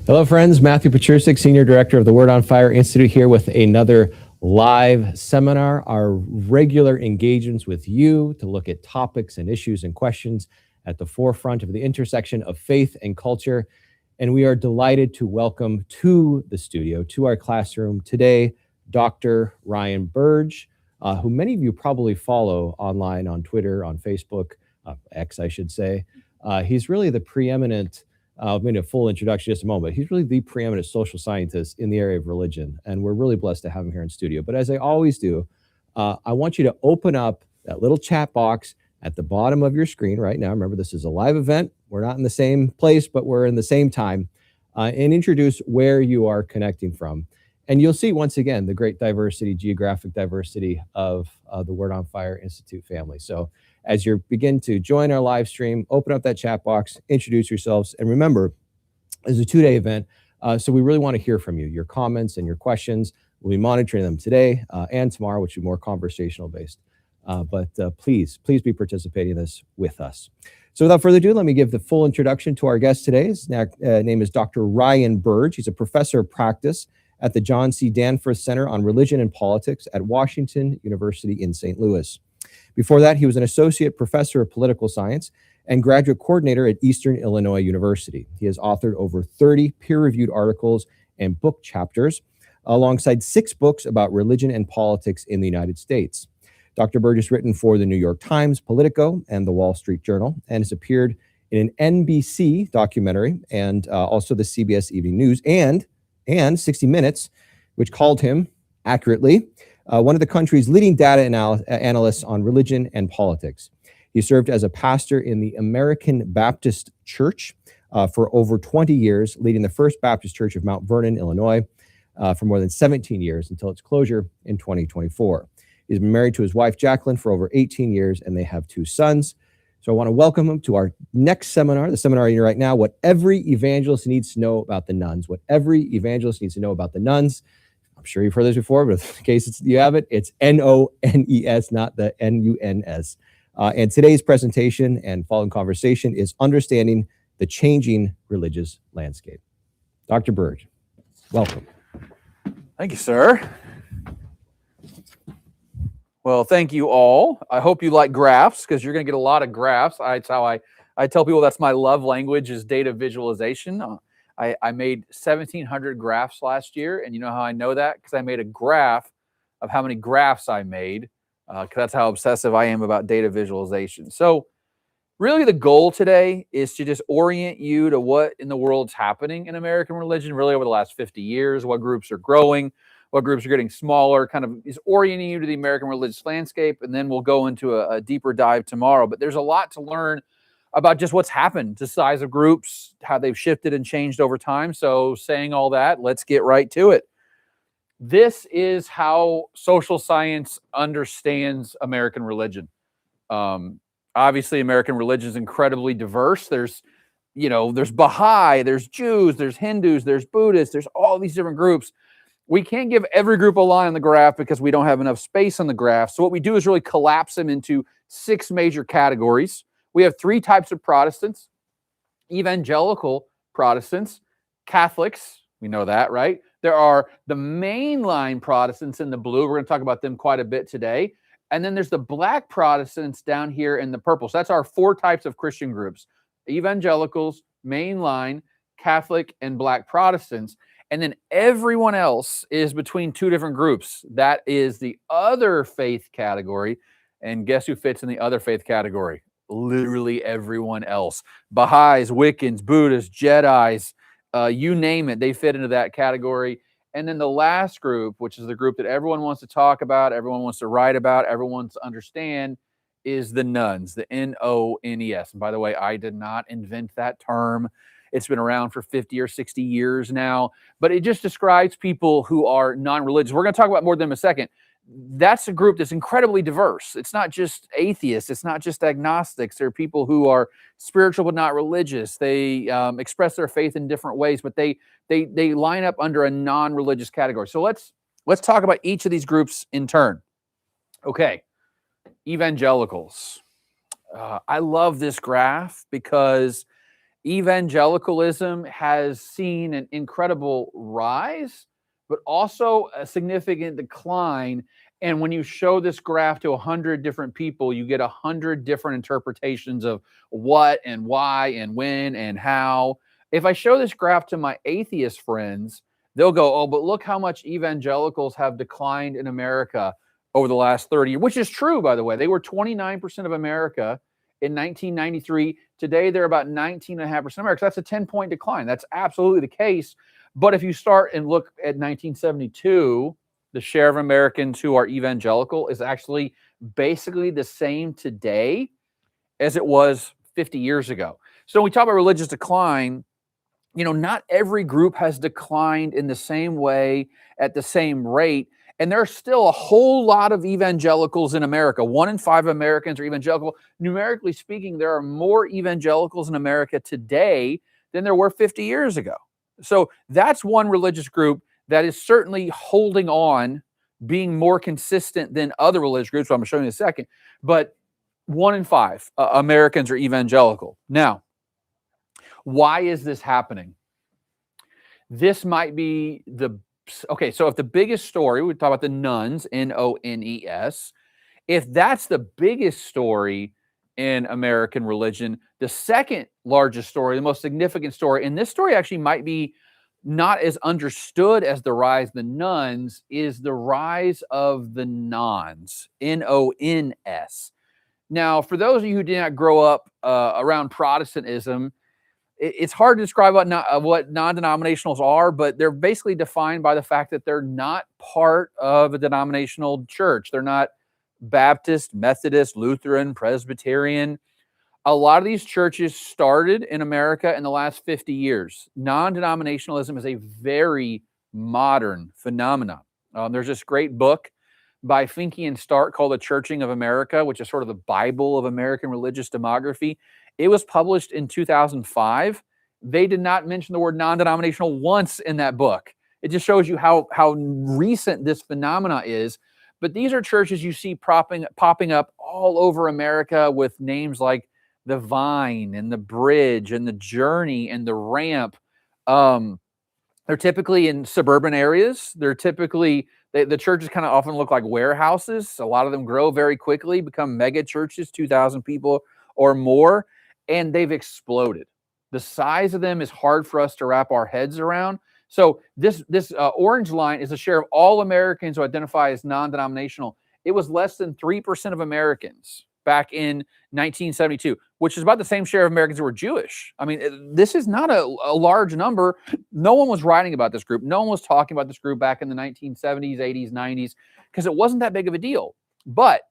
Hello, friends. Matthew Pachursik, Senior Director of the Word on Fire Institute, here with another live seminar. Our regular engagements with you to look at topics and issues and questions at the forefront of the intersection of faith and culture. And we are delighted to welcome to the studio, to our classroom today, Dr. Ryan Burge, who many of you probably follow online on Twitter, on Facebook, X, I should say. He's really the preeminent I'll make a full introduction in just a moment. He's really the preeminent social scientist in the area of religion, and we're really blessed to have him here in studio. But as I always do, I want you to open up that little chat box at the bottom of your screen right now. Remember, this is a live event. We're not in the same place, but we're in the same time, and introduce where you are connecting from. And you'll see, once again, the great diversity, geographic diversity of the Word on Fire Institute family. So as you begin to join our live stream, open up that chat box, introduce yourselves, and remember, it's a two-day event, so we really want to hear from you, your comments and your questions. We'll be monitoring them today and tomorrow, which will be more conversational based. But please be participating in this with us. So without further ado, let me give the full introduction to our guest today. His name is Dr. Ryan Burge. He's a professor of practice at the John C. Danforth Center on Religion and Politics at Washington University in St. Louis. Before that, he was an associate professor of political science and graduate coordinator at Eastern Illinois University. He has authored over 30 peer-reviewed articles and book chapters, alongside 6 books about religion and politics in the United States. Dr. Burge has written for the New York Times, Politico, and the Wall Street Journal, and has appeared in an NBC documentary and also the CBS Evening News and 60 Minutes, which called him, accurately, one of the country's leading data analysts on religion and politics. He served as a pastor in the American Baptist Church for over 20 years, leading the First Baptist Church of Mount Vernon, Illinois, for more than 17 years until its closure in 2024. He's been married to his wife, Jacqueline, for over 18 years, and they have 2 sons. So I want to welcome him to our next seminar, the seminar you're in right now, What Every Evangelist Needs to Know About the Nuns. What every evangelist needs to know about the nuns. I'm sure you've heard this before, but in case you haven't, it's N-O-N-E-S, not the N-U-N-S. And today's presentation and following conversation is Understanding the Changing Religious Landscape. Dr. Burge, welcome. Thank you, sir. Well, thank you all. I hope you like graphs, because you're going to get a lot of graphs. That's how I tell people that's my love language, is data visualization. I made 1,700 graphs last year, and you know how I know that? Because I made a graph of how many graphs I made, because that's how obsessive I am about data visualization. So really the goal today is to just orient you to what in the world's happening in American religion, really over the last 50 years, what groups are growing, what groups are getting smaller, kind of is orienting you to the American religious landscape, and then we'll go into a deeper dive tomorrow. But there's a lot to learn about just what's happened to size of groups, how they've shifted and changed over time. So saying all that, let's get right to it. This is how social science understands American religion. Obviously, American religion is incredibly diverse. There's Baha'i, there's Jews, there's Hindus, there's Buddhists, there's all these different groups. We can't give every group a line on the graph because we don't have enough space on the graph. So what we do is really collapse them into 6 major categories. We have 3 types of Protestants: evangelical Protestants, Catholics, we know that, right? There are the mainline Protestants in the blue. We're going to talk about them quite a bit today. And then there's the black Protestants down here in the purple. So that's our 4 types of Christian groups: evangelicals, mainline, Catholic, and black Protestants. And then everyone else is between 2 different groups. That is the other faith category. And guess who fits in the other faith category? Literally everyone else. Baha'is, Wiccans, Buddhists, Jedis, You name it, they fit into that category. And then the last group, which is the group that everyone wants to talk about, everyone wants to write about, everyone wants to understand, is the nones, the N-O-N-E-S. And by the way, I did not invent that term. It's been around for 50 or 60 years now, but it just describes people who are non-religious. We're going to talk about more of them in a second. That's a group that's incredibly diverse. It's not just atheists. It's not just agnostics. There are people who are spiritual but not religious. They express their faith in different ways, but they line up under a non-religious category. So let's talk about each of these groups in turn. Okay, evangelicals. I love this graph because evangelicalism has seen an incredible rise, but also a significant decline. And when you show this graph to 100 different people, you get 100 different interpretations of what and why and when and how. If I show this graph to my atheist friends, they'll go, oh, but look how much evangelicals have declined in America over the last 30 years, which is true, by the way. They were 29% of America in 1993. Today, they're about 19.5% of America. So that's a 10-point decline. That's absolutely the case. But if you start and look at 1972, the share of Americans who are evangelical is actually basically the same today as it was 50 years ago. So when we talk about religious decline, not every group has declined in the same way at the same rate. And there are still a whole lot of evangelicals in America. 1 in 5 Americans are evangelical. Numerically speaking, there are more evangelicals in America today than there were 50 years ago. So that's one religious group that is certainly holding on, being more consistent than other religious groups, which I'm going to show you in a second. But 1 in 5 Americans are evangelical. Now, why is this happening? This might be so if the biggest story, we talk about the nones, N-O-N-E-S, if that's the biggest story in American religion, the second largest story, the most significant story, and this story actually might be not as understood as the rise of the nones, is the rise of the nons, N-O-N-S. Now, for those of you who did not grow up around Protestantism, it's hard to describe what non-denominationals are, but they're basically defined by the fact that they're not part of a denominational church. They're not Baptist, Methodist, Lutheran, Presbyterian. A lot of these churches started in America in the last 50 years. Non-denominationalism is a very modern phenomenon. There's this great book by Finke and Stark called The Churching of America, which is sort of the Bible of American religious demography. It was published in 2005. They did not mention the word non-denominational once in that book. It just shows you how recent this phenomena is. But these are churches you see popping up all over America with names like the Vine and the Bridge and the Journey and the Ramp. They're typically in suburban areas. They're typically, the churches kind of often look like warehouses. A lot of them grow very quickly, become mega churches, 2,000 people or more, and they've exploded. The size of them is hard for us to wrap our heads around. So this orange line is the share of all Americans who identify as non-denominational. It was less than 3% of Americans back in 1972, which is about the same share of Americans who were Jewish. I mean, this is not a large number. No one was writing about this group. No one was talking about this group back in the 1970s, 80s, 90s, because it wasn't that big of a deal. But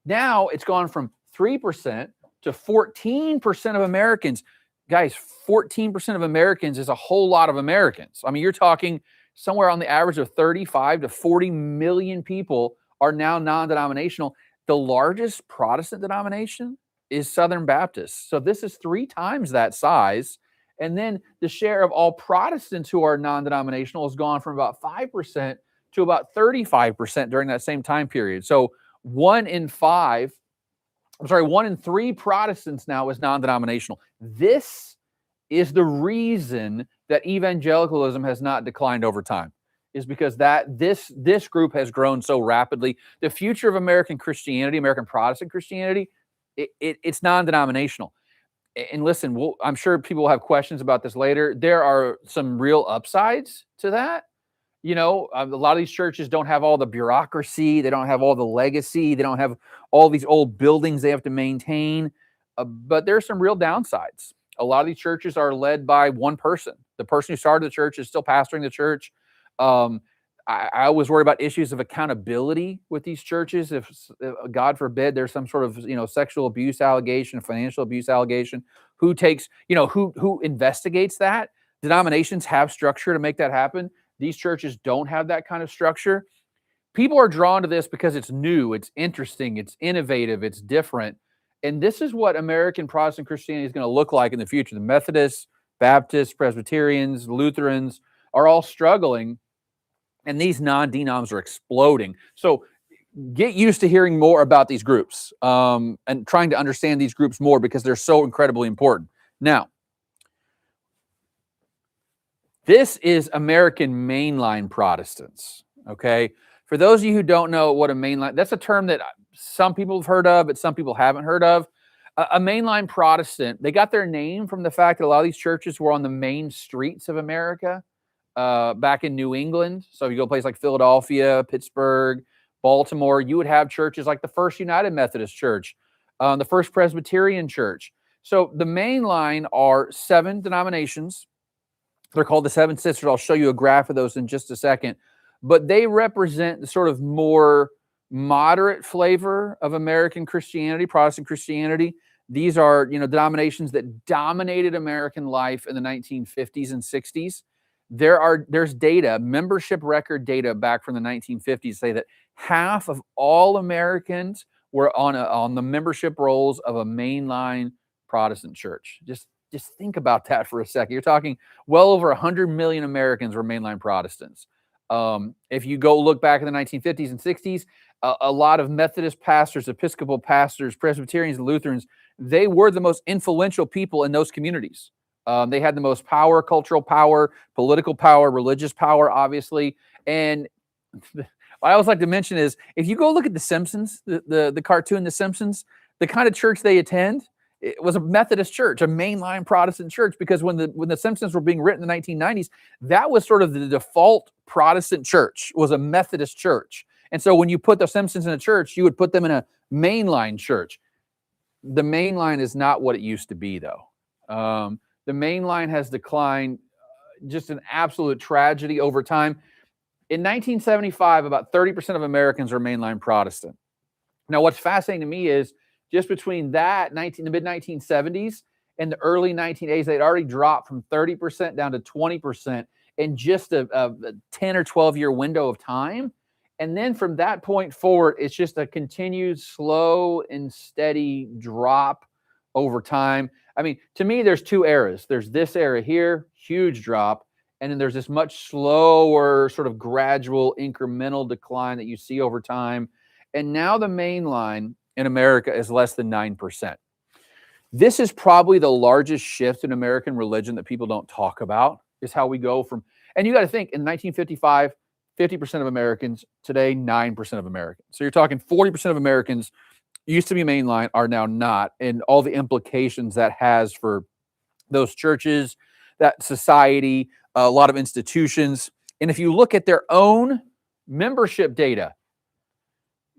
now it's gone from 3% to 14% of Americans. Guys, 14% of Americans is a whole lot of Americans. I mean, you're talking somewhere on the average of 35 to 40 million people are now non-denominational. The largest Protestant denomination is Southern Baptist. So this is 3 times that size. And then the share of all Protestants who are non-denominational has gone from about 5% to about 35% during that same time period. So 1 in 3 Protestants now is non-denominational. This is the reason that evangelicalism has not declined over time, is because this group has grown so rapidly. The future of American Christianity, American Protestant Christianity, it's non-denominational. And listen, I'm sure people will have questions about this later. There are some real upsides to that. A lot of these churches don't have all the bureaucracy. They don't have all the legacy. They don't have all these old buildings they have to maintain. But there's some real downsides. A lot of these churches are led by one person. The person who started the church is still pastoring the church. I always worry about issues of accountability with these churches. If God forbid there's some sort of sexual abuse allegation, financial abuse allegation, who takes who investigates that? Denominations have structure to make that happen. These churches don't have that kind of structure. People are drawn to this because it's new, it's interesting, it's innovative, it's different. And this is what American Protestant Christianity is going to look like in the future. The Methodists, Baptists, Presbyterians, Lutherans are all struggling, and these non-denoms are exploding. So get used to hearing more about these groups and trying to understand these groups more, because they're so incredibly important. Now, this is American mainline Protestants, okay? For those of you who don't know what a mainline, that's a term that some people have heard of, but some people haven't heard of. A mainline Protestant, they got their name from the fact that a lot of these churches were on the main streets of America back in New England. So if you go to places like Philadelphia, Pittsburgh, Baltimore, you would have churches like the First United Methodist Church, the First Presbyterian Church. So the mainline are 7 denominations. They're called the Seven Sisters. I'll show you a graph of those in just a second. But they represent the sort of more moderate flavor of American Christianity, Protestant Christianity. These are, denominations that dominated American life in the 1950s and 60s. There's data, membership record data back from the 1950s say that half of all Americans were on the membership rolls of a mainline Protestant church. Just think about that for a second. You're talking well over 100 million Americans were mainline Protestants. If you go look back in the 1950s and 60s, a lot of Methodist pastors, Episcopal pastors, Presbyterians, and Lutherans, they were the most influential people in those communities. They had the most power, cultural power, political power, religious power, obviously. And what I always like to mention is, if you go look at The Simpsons, the cartoon The Simpsons, the kind of church they attend, it was a Methodist church, a mainline Protestant church, because when the Simpsons were being written in the 1990s, that was sort of the default Protestant church, was a Methodist church. And so when you put the Simpsons in a church, you would put them in a mainline church. The mainline is not what it used to be, though. The mainline has declined, just an absolute tragedy over time. In 1975, about 30% of Americans are mainline Protestant. Now, what's fascinating to me is, just between the mid-1970s and the early 1980s, they'd already dropped from 30% down to 20% in just a 10 or 12-year window of time. And then from that point forward, it's just a continued slow and steady drop over time. I mean, to me, there's 2 eras. There's this era here, huge drop, and then there's this much slower, sort of gradual, incremental decline that you see over time. And now the mainline in America is less than 9%. This is probably the largest shift in American religion that people don't talk about, is how we go from, and you got to think, in 1955, 50% of Americans, today 9% of Americans. So you're talking 40% of Americans used to be mainline, are now not, and all the implications that has for those churches, that society, a lot of institutions. And if you look at their own membership data,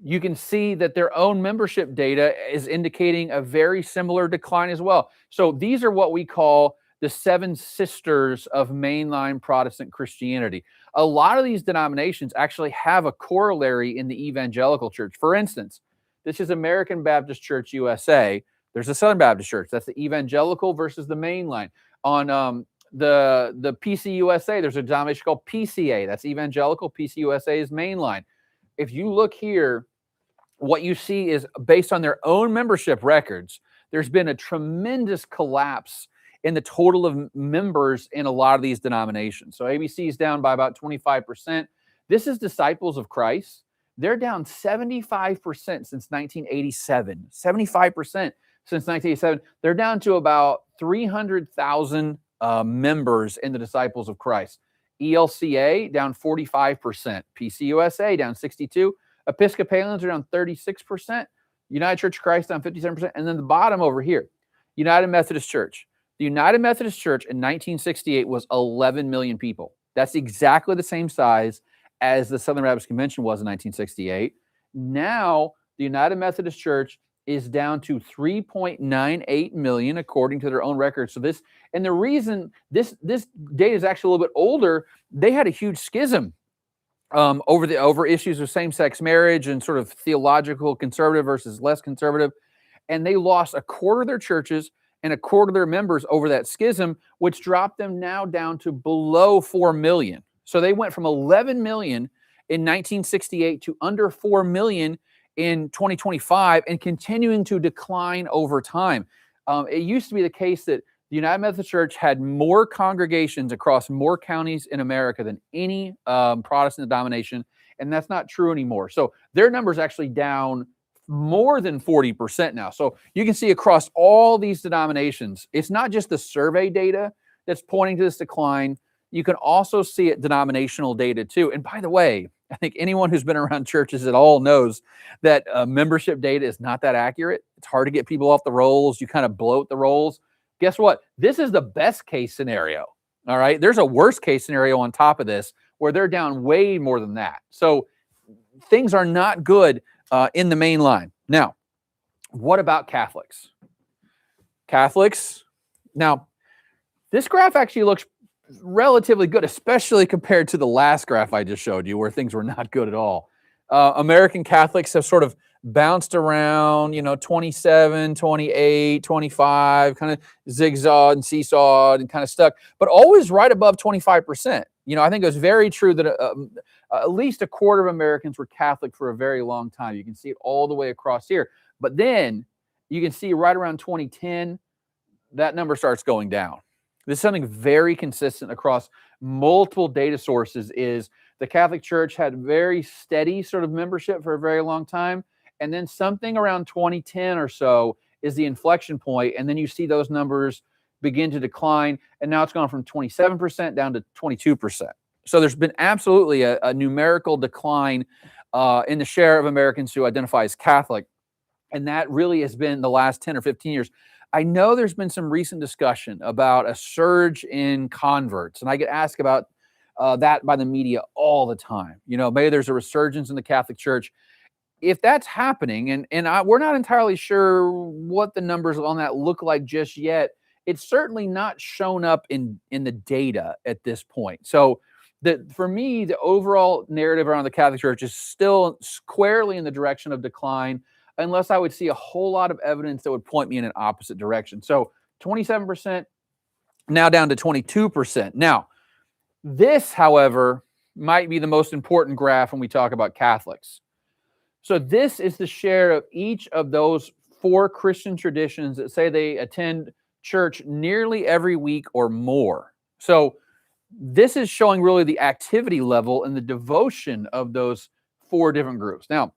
you can see that their own membership data is indicating a very similar decline as well. So these are what we call the 7 sisters of mainline Protestant Christianity. A lot of these denominations actually have a corollary in the evangelical church. For instance, this is American Baptist Church USA. There's a Southern Baptist Church. That's the evangelical versus the mainline. On the PCUSA, there's a denomination called PCA. That's evangelical. PCUSA is mainline. If you look here, what you see is, based on their own membership records, there's been a tremendous collapse in the total of members in a lot of these denominations. So ABC is down by about 25%. This is Disciples of Christ. They're down 75% since 1987. 75% since 1987. They're down to about 300,000 members in the Disciples of Christ. ELCA down 45%. PCUSA down 62%. Episcopalians are down 36%. United Church of Christ down 57%. And then the bottom over here, United Methodist Church. The United Methodist Church in 1968 was 11 million people. That's exactly the same size as the Southern Baptist Convention was in 1968. Now, the United Methodist Church is down to 3.98 million, according to their own records. So this, and the reason this data is actually a little bit older, they had a huge schism over issues of same-sex marriage and sort of theological conservative versus less conservative. And they lost a quarter of their churches and a quarter of their members over that schism, which dropped them now down to below 4 million. So they went from 11 million in 1968 to under 4 million in 2025 and continuing to decline over time. It used to be the case that the United Methodist Church had more congregations across more counties in America than any Protestant denomination, and that's not true anymore. So their number's actually down more than 40% now. So you can see across all these denominations, it's not just the survey data that's pointing to this decline. You can also see it denominational data too. And by the way, I think anyone who's been around churches at all knows that membership data is not that accurate. It's hard to get people off the rolls. You kind of bloat the rolls. Guess what? This is the best case scenario. All right. There's a worst case scenario on top of this where they're down way more than that. So things are not good in the main line. Now, what about Catholics? Catholics. Now, this graph actually looks relatively good, especially compared to the last graph I just showed you where things were not good at all. American Catholics have sort of bounced around, 27, 28, 25, kind of zigzagged and seesawed and kind of stuck, but always right above 25%. I think it was very true that at least a quarter of Americans were Catholic for a very long time. You can see it all the way across here. But then you can see right around 2010, that number starts going down. This is something very consistent across multiple data sources is the Catholic Church had very steady sort of membership for a very long time. And then something around 2010 or so is the inflection point. And then you see those numbers begin to decline. And now it's gone from 27% down to 22%. So there's been absolutely a numerical decline in the share of Americans who identify as Catholic. And that really has been the last 10 or 15 years. I know there's been some recent discussion about a surge in converts, and I get asked about that by the media all the time. Maybe there's a resurgence in the Catholic Church. If that's happening, and we're not entirely sure what the numbers on that look like just yet, it's certainly not shown up in the data at this point. So for me, the overall narrative around the Catholic Church is still squarely in the direction of decline, unless I would see a whole lot of evidence that would point me in an opposite direction. So 27%, now down to 22%. Now, this, however, might be the most important graph when we talk about Catholics. So this is the share of each of those 4 Christian traditions that say they attend church nearly every week or more. So this is showing really the activity level and the devotion of those 4 different groups. Now,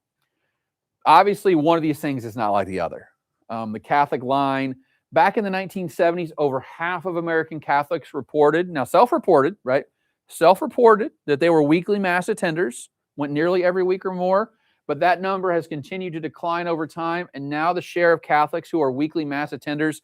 obviously, one of these things is not like the other. The Catholic line, back in the 1970s, over half of American Catholics reported, now self-reported, right? Self-reported that they were weekly mass attenders, went nearly every week or more, but that number has continued to decline over time. And now the share of Catholics who are weekly mass attenders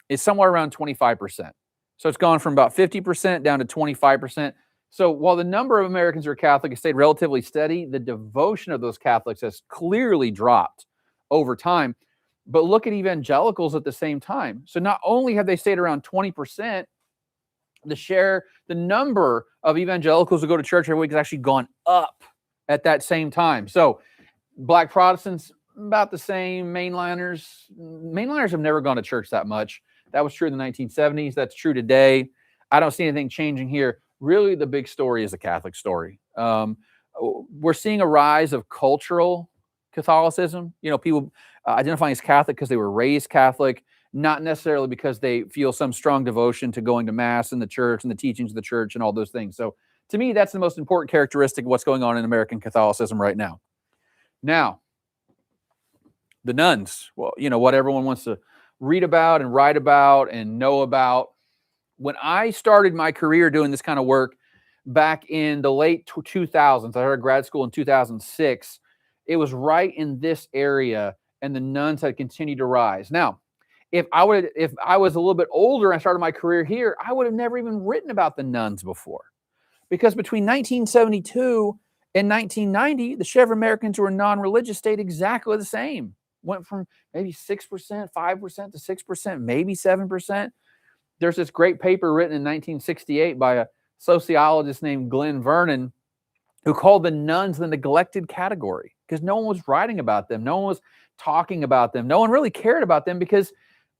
is somewhere around 25%. So it's gone from about 50% down to 25%. So while the number of Americans who are Catholic has stayed relatively steady, the devotion of those Catholics has clearly dropped over time. But look at evangelicals at the same time. So not only have they stayed around 20%, the number of evangelicals who go to church every week has actually gone up at that same time. So Black Protestants, about the same. Mainliners have never gone to church that much. That was true in the 1970s. That's true today. I don't see anything changing here. Really, the big story is the Catholic story. We're seeing a rise of cultural Catholicism. People identifying as Catholic because they were raised Catholic, not necessarily because they feel some strong devotion to going to Mass in the church and the teachings of the church and all those things. So to me, that's the most important characteristic of what's going on in American Catholicism right now. Now, the nuns, well, what everyone wants to read about and write about and know about. When I started my career doing this kind of work back in the late 2000s, I started grad school in 2006. It was right in this area, and the nuns had continued to rise. Now, if I was a little bit older and I started my career here, I would have never even written about the nuns before, because between 1972 and 1990, the share of Americans who were non-religious stayed exactly the same. went from maybe 6%, 5% to 6%, maybe 7%. There's this great paper written in 1968 by a sociologist named Glenn Vernon, who called the nuns the neglected category because no one was writing about them. No one was talking about them. No one really cared about them because,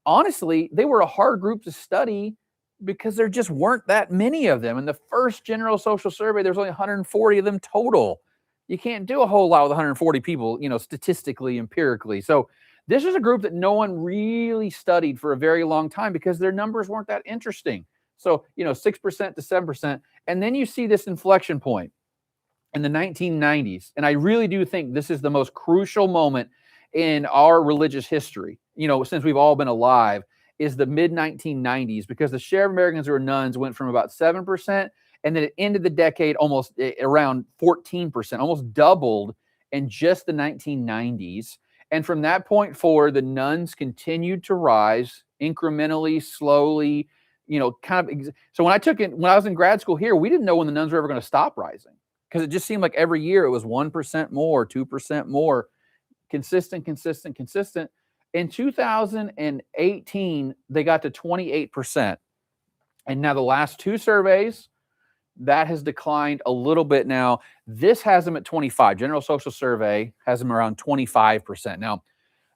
honestly, they were a hard group to study because there just weren't that many of them. In the first general social survey, there's only 140 of them total. You can't do a whole lot with 140 people, statistically, empirically. So this is a group that no one really studied for a very long time because their numbers weren't that interesting. So, 6% to 7%. And then you see this inflection point in the 1990s. And I really do think this is the most crucial moment in our religious history, since we've all been alive, is the mid-1990s, because the share of Americans who are nuns went from about 7%, and then it ended the decade almost around 14%, almost doubled in just the 1990s. And from that point forward, the nuns continued to rise incrementally, slowly, So when I was in grad school here, we didn't know when the nuns were ever going to stop rising, because it just seemed like every year it was 1% more, 2% more, consistent. In 2018, they got to 28%. And now the last two surveys, that has declined a little bit now. This has them at 25. General Social Survey has them around 25%. Now,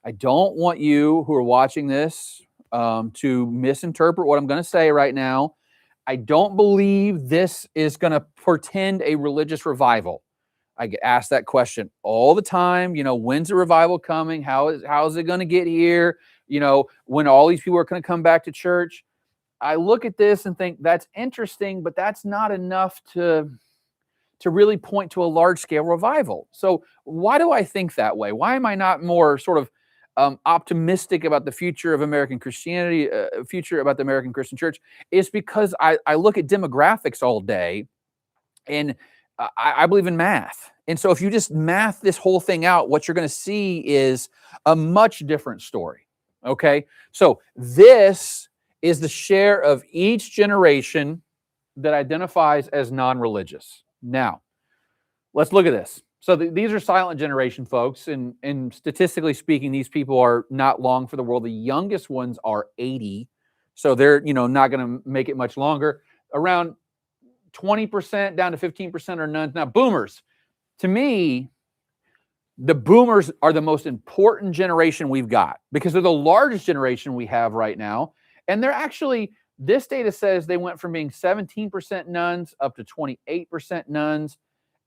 I don't want you who are watching this to misinterpret what I'm going to say right now. I don't believe this is going to portend a religious revival. I get asked that question all the time. When's the revival coming? How is it going to get here? When all these people are going to come back to church? I look at this and think that's interesting, but that's not enough to really point to a large-scale revival. So why do I think that way? Why am I not more sort of optimistic about the future of American Christianity, future about the American Christian church? Is because I look at demographics all day, and I believe in math. And so if you just math this whole thing out, what you're going to see is a much different story. Okay. So this is the share of each generation that identifies as non-religious. Now, let's look at this. So these are silent generation folks. And statistically speaking, these people are not long for the world. The youngest ones are 80. So they're, not going to make it much longer. Around 20% down to 15% are nuns. Now, boomers, to me, the boomers are the most important generation we've got because they're the largest generation we have right now. And they're actually, this data says they went from being 17% nuns up to 28% nuns,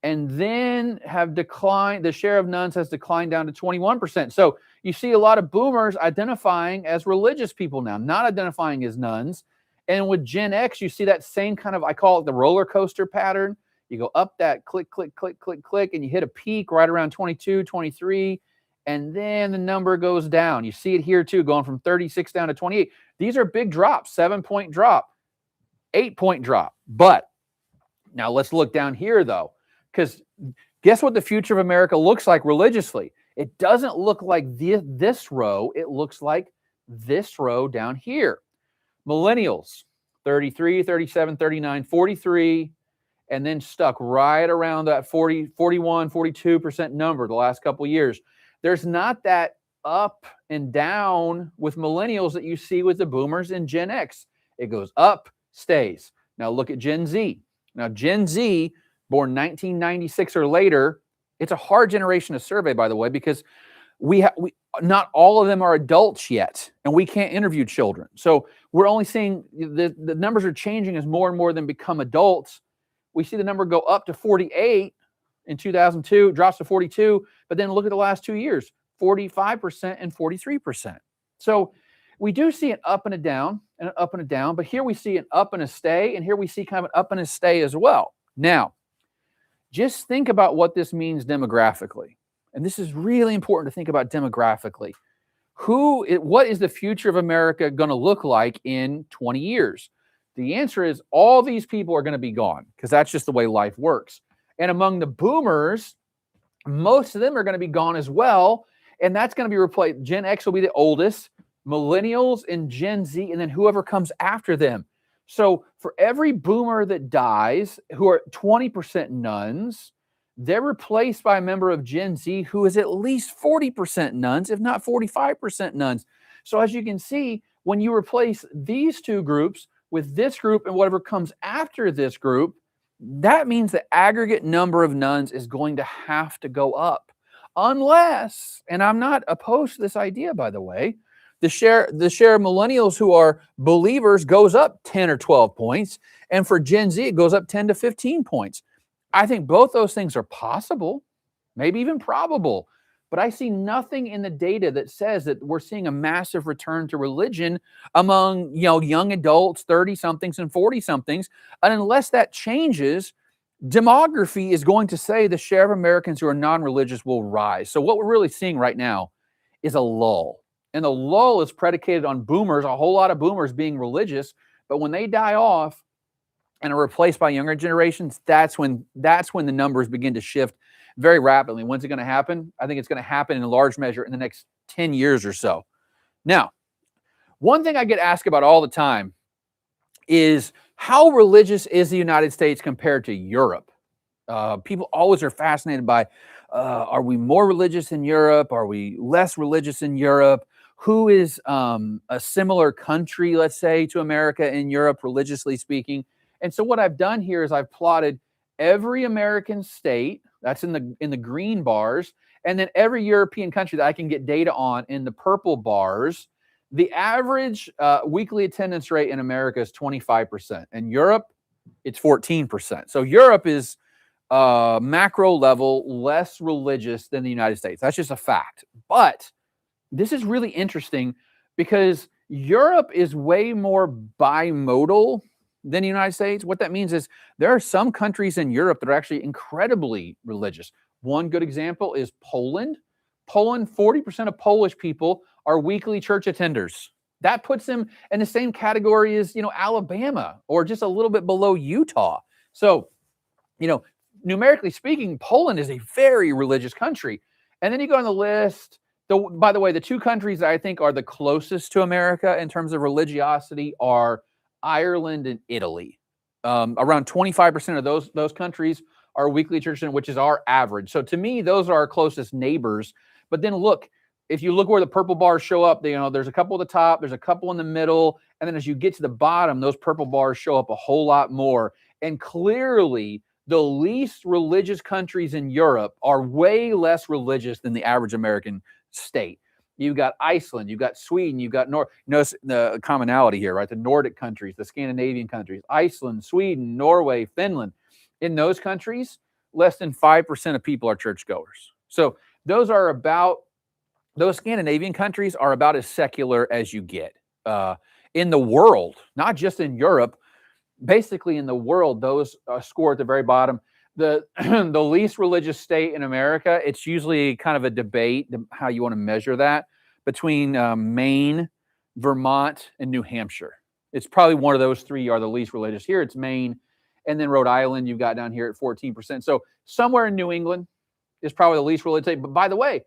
and then have declined. The share of nuns has declined down to 21%. So you see a lot of boomers identifying as religious people now, not identifying as nuns. And with Gen X, you see that same kind of, I call it the roller coaster pattern. You go up that click, and you hit a peak right around 22, 23, and then the number goes down. You see it here too, going from 36 down to 28. These are big drops, 7-point drop, 8-point drop. But now let's look down here though, because guess what the future of America looks like religiously? It doesn't look like this row. It looks like this row down here. Millennials, 33, 37, 39, 43, and then stuck right around that 40, 41, 42% number the last couple of years. There's not that up and down with millennials that you see with the boomers and Gen X. It goes up, stays. Now look at Gen Z. Now Gen Z, born 1996 or later, it's a hard generation to survey, by the way, because we not all of them are adults yet, and we can't interview children. So we're only seeing the numbers are changing as more and more of them become adults. We see the number go up to 48 in 2002, drops to 42, but then look at the last 2 years, 45% and 43%. So we do see an up and a down and an up and a down, but here we see an up and a stay, and here we see kind of an up and a stay as well. Now, just think about what this means demographically. And this is really important to think about demographically. What is the future of America going to look like in 20 years? The answer is all these people are going to be gone because that's just the way life works. And among the boomers, most of them are going to be gone as well. And that's going to be replaced. Gen X will be the oldest, millennials and Gen Z, and then whoever comes after them. So for every boomer that dies, who are 20% nuns, they're replaced by a member of Gen Z who is at least 40% nuns, if not 45% nuns. So as you can see, when you replace these two groups with this group and whatever comes after this group, that means the aggregate number of nuns is going to have to go up. Unless, and I'm not opposed to this idea, by the way, the share of millennials who are believers goes up 10 or 12 points. And for Gen Z, it goes up 10 to 15 points. I think both those things are possible, maybe even probable. But I see nothing in the data that says that we're seeing a massive return to religion among, young adults, 30-somethings and 40-somethings. And unless that changes, demography is going to say the share of Americans who are non-religious will rise. So what we're really seeing right now is a lull. And the lull is predicated on boomers, a whole lot of boomers being religious. But when they die off and are replaced by younger generations, that's when the numbers begin to shift very rapidly. When's it going to happen? I think it's going to happen in a large measure in the next 10 years or so. Now, one thing I get asked about all the time is how religious is the United States compared to Europe? People always are fascinated by, are we more religious in Europe? Are we less religious in Europe? Who is a similar country, let's say, to America in Europe, religiously speaking? And so what I've done here is I've plotted every American state, that's in the green bars, and then every European country that I can get data on in the purple bars. The average weekly attendance rate in America is 25%. In Europe, it's 14%. So Europe is macro level less religious than the United States. That's just a fact. But this is really interesting because Europe is way more bimodal than the United States. What that means is there are some countries in Europe that are actually incredibly religious. One good example is Poland. Poland, 40% of Polish people are weekly church attenders. That puts them in the same category as, Alabama or just a little bit below Utah. So, numerically speaking, Poland is a very religious country. And then you go on the list. By the way, the two countries that I think are the closest to America in terms of religiosity are Ireland and Italy. Around 25% of those countries are weekly church, which is our average. So to me, those are our closest neighbors. But then look, if you look where the purple bars show up, there's a couple at the top, there's a couple in the middle, and then as you get to the bottom, those purple bars show up a whole lot more. And clearly, the least religious countries in Europe are way less religious than the average American state. You've got Iceland, you've got Sweden, you've got notice the commonality here, right? The Nordic countries, the Scandinavian countries, Iceland, Sweden, Norway, Finland. In those countries, less than 5% of people are churchgoers. So those Scandinavian countries are about as secular as you get in the world, not just in Europe. Basically, in the world, those score at the very bottom. The least religious state in America, it's usually kind of a debate how you want to measure that between Maine, Vermont, and New Hampshire. It's probably one of those three are the least religious. Here it's Maine, and then Rhode Island you've got down here at 14%. So somewhere in New England is probably the least religious. But by the way,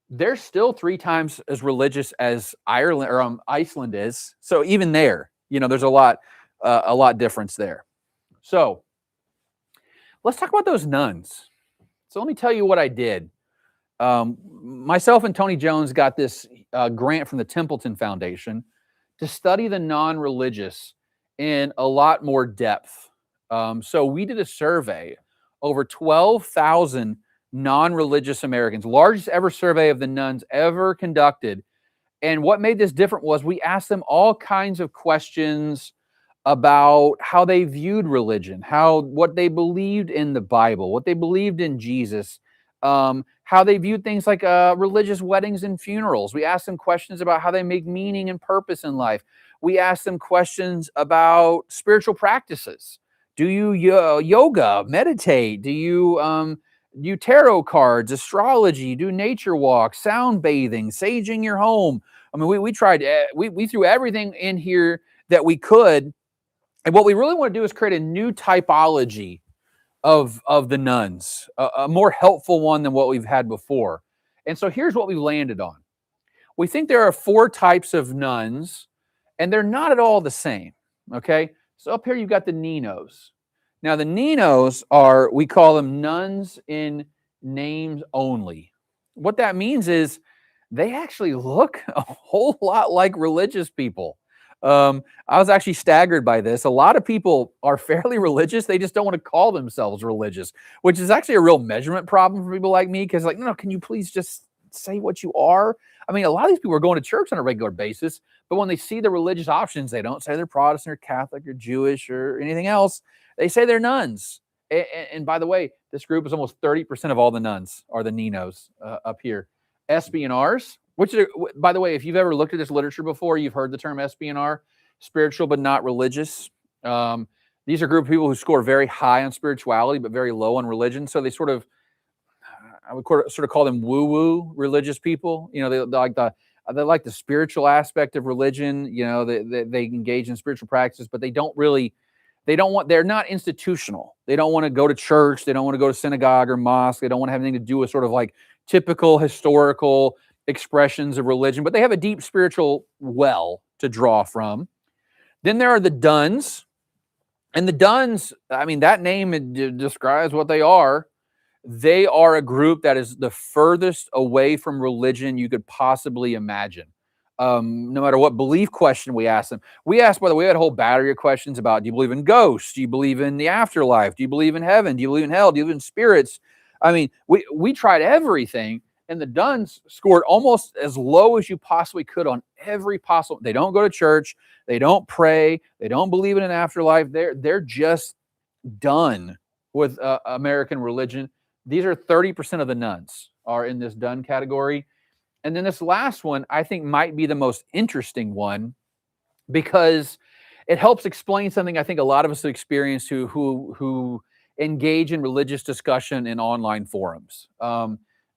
they're still 3 times as religious as Ireland or Iceland is. So even there, there's a lot difference there. So let's talk about those nuns. So let me tell you what I did. Myself and Tony Jones got this grant from the Templeton Foundation to study the non-religious in a lot more depth. So we did a survey, over 12,000 non-religious Americans, largest ever survey of the nuns ever conducted. And what made this different was we asked them all kinds of questions about how they viewed religion, what they believed in the Bible, what they believed in Jesus, how they viewed things like religious weddings and funerals. We asked them questions about how they make meaning and purpose in life. We asked them questions about spiritual practices. Do you yoga, meditate? Do you tarot cards, astrology, do nature walks, sound bathing, saging your home? I mean, we tried, we threw everything in here that we could. And what we really want to do is create a new typology of the nuns, a more helpful one than what we've had before. And so here's what we landed on. We think there are 4 types of nuns, and they're not at all the same, okay? So up here you've got the Ninos. Now, the Ninos are, we call them nuns in names only. What that means is they actually look a whole lot like religious people. I was actually staggered by this. A lot of people are fairly religious. They just don't want to call themselves religious, which is actually a real measurement problem for people like me. Because, like, no, can you please just say what you are? I mean, a lot of these people are going to church on a regular basis, but when they see the religious options, they don't say they're Protestant or Catholic or Jewish or anything else. They say they're nuns. And by the way, this group is almost 30% of all the nuns are the Ninos up here. SBNRs, which are, by the way, if you've ever looked at this literature before, you've heard the term SBNR, spiritual but not religious. These are a group of people who score very high on spirituality but very low on religion. So they sort of, I would sort of call them woo-woo religious people. You know, they like the spiritual aspect of religion. You know, they engage in spiritual practices, but they're not institutional. They don't want to go to church. They don't want to go to synagogue or mosque. They don't want to have anything to do with sort of like typical historical expressions of religion, but they have a deep spiritual well to draw from. Then there are the Duns. And the Duns, I mean, that name describes what they are. They are a group that is the furthest away from religion you could possibly imagine. No matter what belief question we ask them. We asked, by the way, we had a whole battery of questions about, do you believe in ghosts? Do you believe in the afterlife? Do you believe in heaven? Do you believe in hell? Do you believe in spirits? I mean, we tried everything, and the Duns scored almost as low as you possibly could on every possible. They don't go to church. They don't pray. They don't believe in an afterlife. They're just done with American religion. These are 30% of the nuns are in this Dun category. And then this last one, I think, might be the most interesting one because it helps explain something I think a lot of us have experienced who engage in religious discussion in online forums.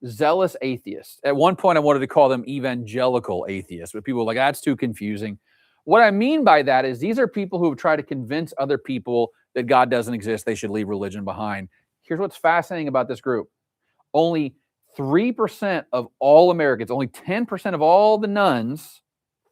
Zealous atheists. At one point, I wanted to call them evangelical atheists, but people were like, that's too confusing. What I mean by that is these are people who have tried to convince other people that God doesn't exist, they should leave religion behind. Here's what's fascinating about this group. Only 3% of all Americans, only 10% of all the nuns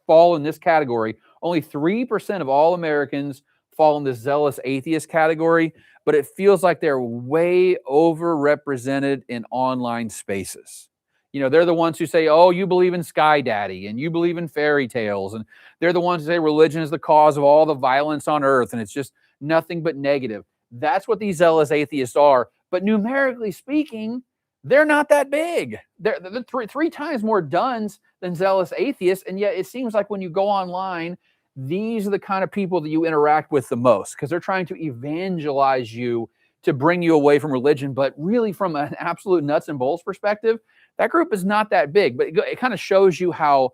fall in this category. Only 3% of all Americans fall in the zealous atheist category, but it feels like they're way overrepresented in online spaces. You know, they're the ones who say, oh, you believe in Sky Daddy and you believe in fairy tales. And they're the ones who say religion is the cause of all the violence on earth and it's just nothing but negative. That's what these zealous atheists are. But numerically speaking, they're not that big. They're three times more Duns than zealous atheists. And yet it seems like when you go online, these are the kind of people that you interact with the most because they're trying to evangelize you to bring you away from religion. But really, from an absolute nuts and bolts perspective, that group is not that big. But it kind of shows you how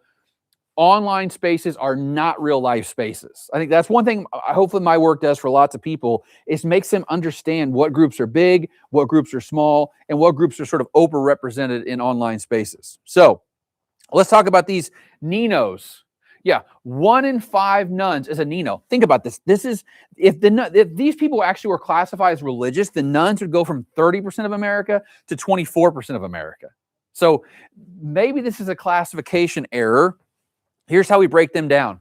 online spaces are not real life spaces. I think that's one thing hopefully my work does for lots of people is makes them understand what groups are big, what groups are small, and what groups are sort of overrepresented in online spaces. So let's talk about these Ninos. Yeah, 1 in 5 nuns is a Nino. Think about this. This is if these people actually were classified as religious, the nuns would go from 30% of America to 24% of America. So maybe this is a classification error. Here's how we break them down.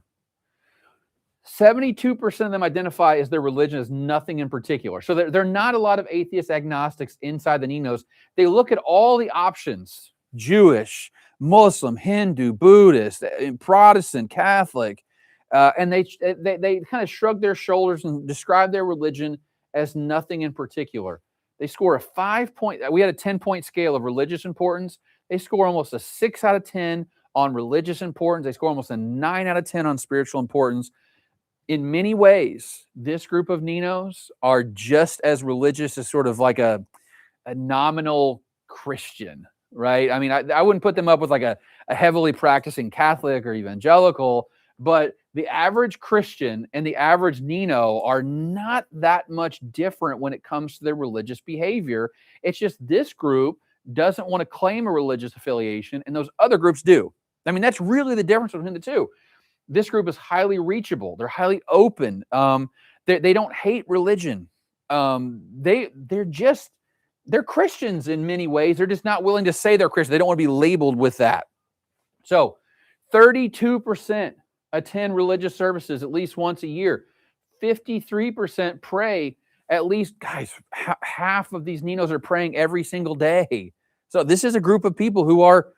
72% of them identify as their religion as nothing in particular. So there are not a lot of atheist agnostics inside the Ninos. They look at all the options, Jewish, Muslim, Hindu, Buddhist, Protestant, Catholic, and they kind of shrug their shoulders and describe their religion as nothing in particular. They score a 5-point, we had a 10-point scale of religious importance. They score almost a 6 out of 10 on religious importance. They score almost a 9 out of 10 on spiritual importance. In many ways, this group of Ninos are just as religious as sort of like a nominal Christian, right? I mean, I wouldn't put them up with like a heavily practicing Catholic or evangelical, but the average Christian and the average Nino are not that much different when it comes to their religious behavior. It's just this group doesn't want to claim a religious affiliation, and those other groups do. I mean, that's really the difference between the two. This group is highly reachable. They're highly open. They don't hate religion. They're Christians in many ways. They're just not willing to say they're Christian. They don't want to be labeled with that. So 32% attend religious services at least once a year. 53% pray at least, guys, half of these Ninos are praying every single day. So this is a group of people who are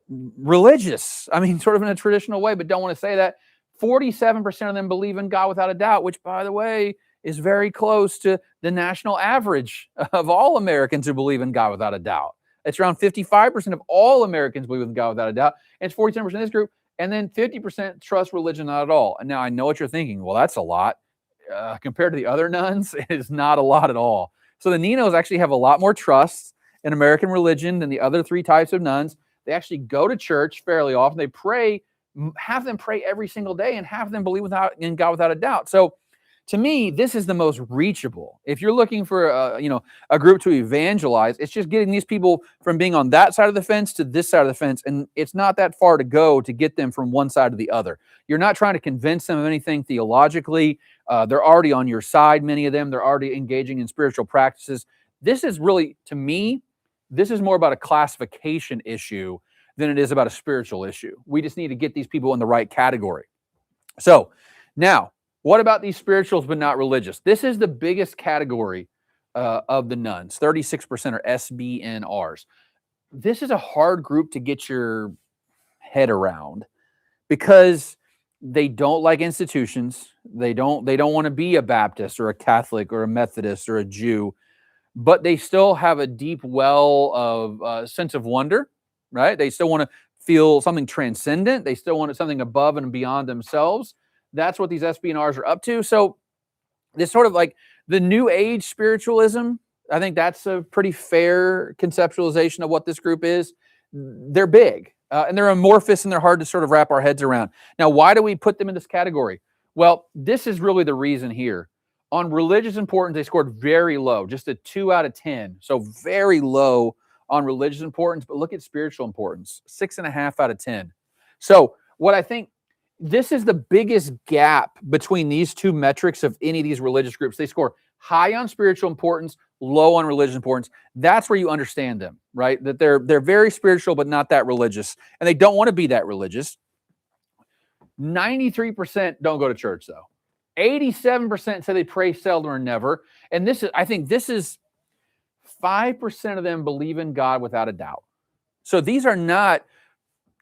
religious. I mean, sort of in a traditional way, but don't want to say that. 47% of them believe in God without a doubt, which, by the way, is very close to the national average of all Americans who believe in God without a doubt. It's around 55% of all Americans believe in God without a doubt. And it's 47% of this group. And then 50% trust religion not at all. And now I know what you're thinking. Well, that's a lot. Compared to the other nuns, it is not a lot at all. So the Ninos actually have a lot more trust in American religion than the other three types of nuns. They actually go to church fairly often. They pray, half of them pray every single day, and half of them believe in God without a doubt. So to me, this is the most reachable. If you're looking for a group to evangelize, it's just getting these people from being on that side of the fence to this side of the fence, and it's not that far to go to get them from one side to the other. You're not trying to convince them of anything theologically. They're already on your side, many of them. They're already engaging in spiritual practices. This is really, to me, this is more about a classification issue than it is about a spiritual issue. We just need to get these people in the right category. So now, what about these spirituals but not religious? This is the biggest category of the nuns. 36% are SBNRs. This is a hard group to get your head around because they don't like institutions. They don't want to be a Baptist or a Catholic or a Methodist or a Jew, but they still have a deep well of sense of wonder, right? They still want to feel something transcendent. They still want something above and beyond themselves. That's what these SBNRs are up to. So this sort of like the new age spiritualism, I think that's a pretty fair conceptualization of what this group is. They're big and they're amorphous and they're hard to sort of wrap our heads around. Now, why do we put them in this category? Well, this is really the reason here. On religious importance, they scored very low, just a 2 out of 10. So very low on religious importance, but look at spiritual importance, 6.5 out of 10. So what I think, this is the biggest gap between these two metrics of any of these religious groups. They score high on spiritual importance, low on religious importance. That's where you understand them, right? That they're very spiritual, but not that religious. And they don't want to be that religious. 93% don't go to church, though. 87% say they pray seldom or never. And I think this is 5% of them believe in God without a doubt. So these are not,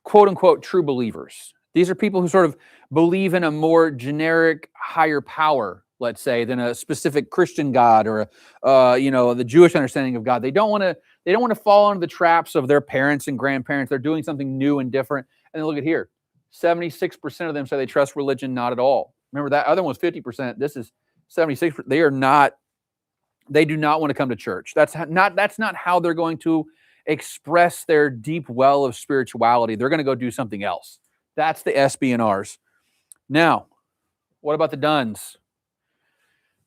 quote unquote, true believers. These are people who sort of believe in a more generic higher power, let's say, than a specific Christian God or the Jewish understanding of God. They don't want to fall into the traps of their parents and grandparents. They're doing something new and different. And then look at here. 76% of them say they trust religion not at all. Remember that other one was 50%. This is 76%. They do not want to come to church. That's not how they're going to express their deep well of spirituality. They're going to go do something else. That's the SBNRs. Now, what about the nuns?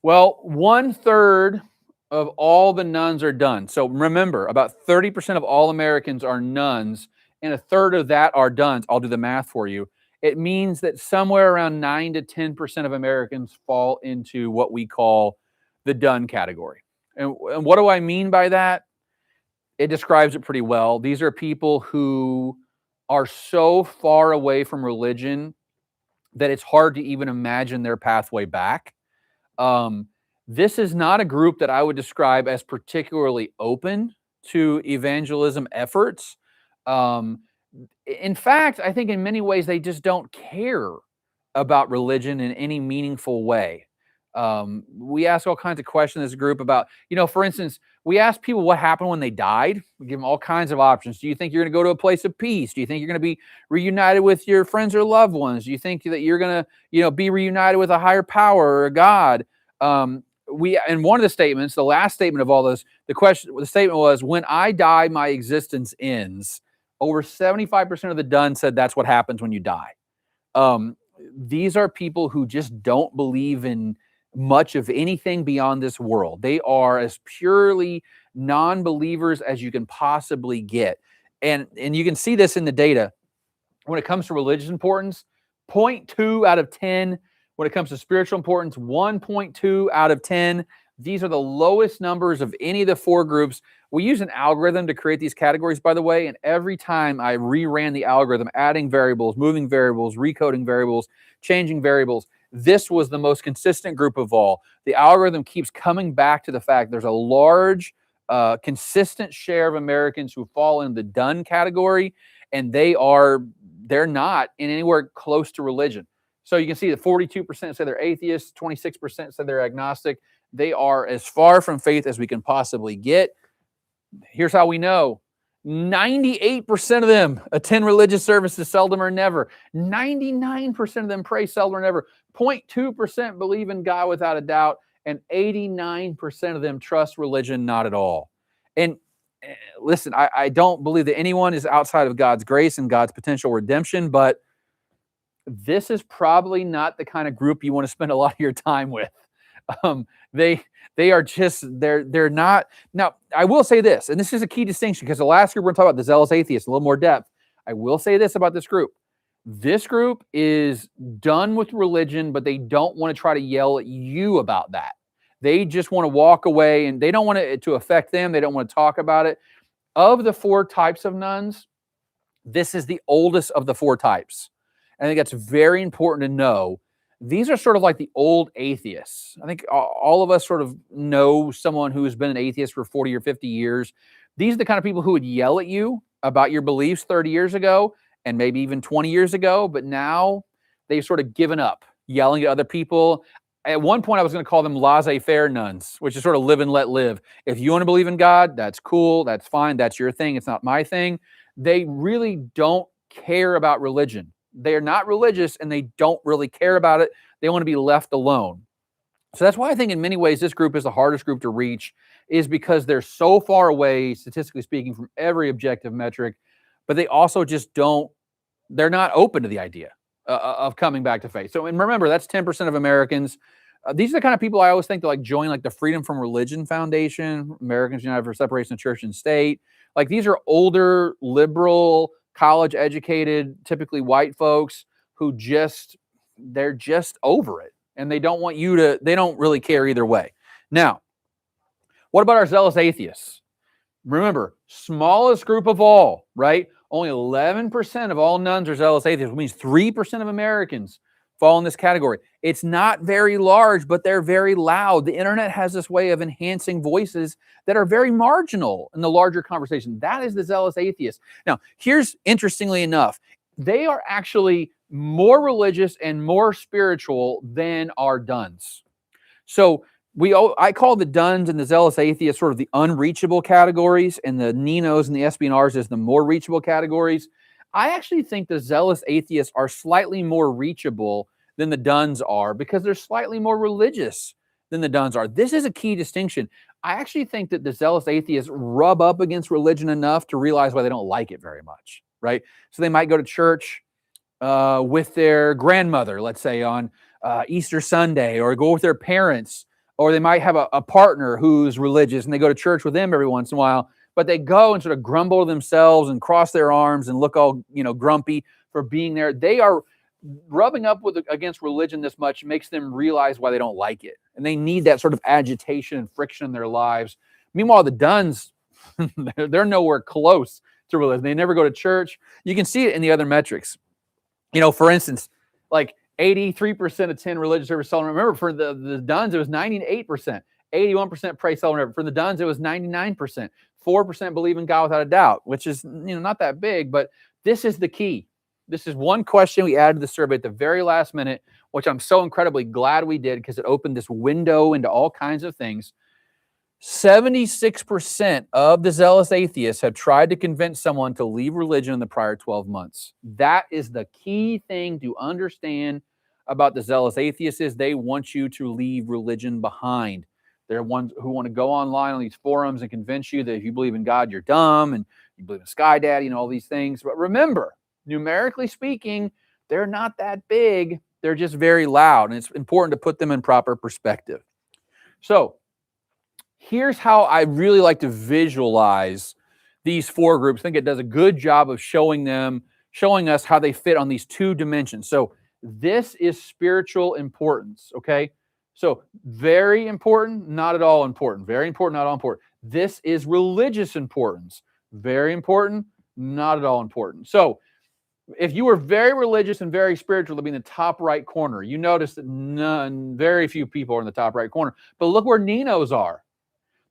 Well, 1/3 of all the nuns are done. So remember, about 30% of all Americans are nuns, and 1/3 of that are duns. I'll do the math for you. It means that somewhere around 9 to 10% of Americans fall into what we call the done category. And what do I mean by that? It describes it pretty well. These are people who are so far away from religion that it's hard to even imagine their pathway back. This is not a group that I would describe as particularly open to evangelism efforts. In fact, I think in many ways they just don't care about religion in any meaningful way. We ask all kinds of questions as a group about, for instance, we ask people what happened when they died. We give them all kinds of options. Do you think you're going to go to a place of peace? Do you think you're going to be reunited with your friends or loved ones? Do you think that you're going to, be reunited with a higher power or a God? In one of the statements, the last statement of all this, the statement was, when I die, my existence ends. Over 75% of the done said that's what happens when you die. These are people who just don't believe in much of anything beyond this world. They are as purely non-believers as you can possibly get. And you can see this in the data. When it comes to religious importance, 0.2 out of 10. When it comes to spiritual importance, 1.2 out of 10. These are the lowest numbers of any of the four groups. We use an algorithm to create these categories, by the way, and every time I reran the algorithm, adding variables, moving variables, recoding variables, changing variables, this was the most consistent group of all. The algorithm keeps coming back to the fact there's a large, consistent share of Americans who fall in the done category, and they're not in anywhere close to religion. So you can see that 42% say they're atheists, 26% say they're agnostic. They are as far from faith as we can possibly get. Here's how we know. 98% of them attend religious services seldom or never. 99% of them pray seldom or never. 0.2% believe in God without a doubt. And 89% of them trust religion not at all. And listen, I don't believe that anyone is outside of God's grace and God's potential redemption, but this is probably not the kind of group you want to spend a lot of your time with. They are just, they're not. Now, I will say this, and this is a key distinction, because the last group we're going to talk about, the zealous atheists, a little more depth. I will say this about this group. This group is done with religion, but they don't want to try to yell at you about that. They just want to walk away, and they don't want it to affect them. They don't want to talk about it. Of the 4 types of nuns, this is the oldest of the 4 types. I think that's very important to know. These are sort of like the old atheists. I think all of us sort of know someone who has been an atheist for 40 or 50 years. These are the kind of people who would yell at you about your beliefs 30 years ago and maybe even 20 years ago, but now they've sort of given up yelling at other people. At one point, I was going to call them laissez-faire nuns, which is sort of live and let live. If you want to believe in God, that's cool, that's fine, that's your thing, it's not my thing. They really don't care about religion. They are not religious, and they don't really care about it. They want to be left alone. So that's why I think in many ways this group is the hardest group to reach, is because they're so far away, statistically speaking, from every objective metric, but they also just they're not open to the idea of coming back to faith. So, and remember, that's 10% of Americans. These are the kind of people I always think that join the Freedom from Religion Foundation, Americans United for Separation of Church and State. These are older, liberal, college-educated, typically white folks who they're just over it. And they don't want they don't really care either way. Now, what about our zealous atheists? Remember, smallest group of all, right? Only 11% of all nuns are zealous atheists, which means 3% of Americans fall in this category. It's not very large, but they're very loud. The internet has this way of enhancing voices that are very marginal in the larger conversation. That is the zealous atheist. Now, here's, interestingly enough, they are actually more religious and more spiritual than our duns. So I call the duns and the zealous atheists sort of the unreachable categories, and the Ninos and the SBNRs as the more reachable categories. I actually think the zealous atheists are slightly more reachable than the duns are, because they're slightly more religious than the duns are. This is a key distinction. I actually think that the zealous atheists rub up against religion enough to realize why they don't like it very much, right? So they might go to church with their grandmother, let's say on Easter Sunday, or go with their parents, or they might have a partner who's religious and they go to church with them every once in a while, but they go and sort of grumble to themselves and cross their arms and look all, grumpy for being there. They are rubbing up against religion this much makes them realize why they don't like it. And they need that sort of agitation and friction in their lives. Meanwhile, the duns, they're nowhere close to religion. They never go to church. You can see it in the other metrics. For instance, 83% attend religious service seldom. Remember, for the duns, it was 98%. 81% pray seldom. For the duns, it was 99%. 4% believe in God without a doubt, which is not that big, but this is the key. This is one question we added to the survey at the very last minute, which I'm so incredibly glad we did, because it opened this window into all kinds of things. 76% of the zealous atheists have tried to convince someone to leave religion in the prior 12 months. That is the key thing to understand about the zealous atheists, is they want you to leave religion behind. They're ones who want to go online on these forums and convince you that if you believe in God, you're dumb, and you believe in Sky Daddy and all these things. But remember, numerically speaking, they're not that big. They're just very loud, and it's important to put them in proper perspective. So here's how I really like to visualize these 4 groups. I think it does a good job of showing us how they fit on these 2 dimensions. So this is spiritual importance, okay? So very important, not at all important. Very important, not at all important. This is religious importance. Very important, not at all important. So If you were very religious and very spiritual, it'll be in the top right corner. You notice that very few people are in the top right corner. But look where Ninos are.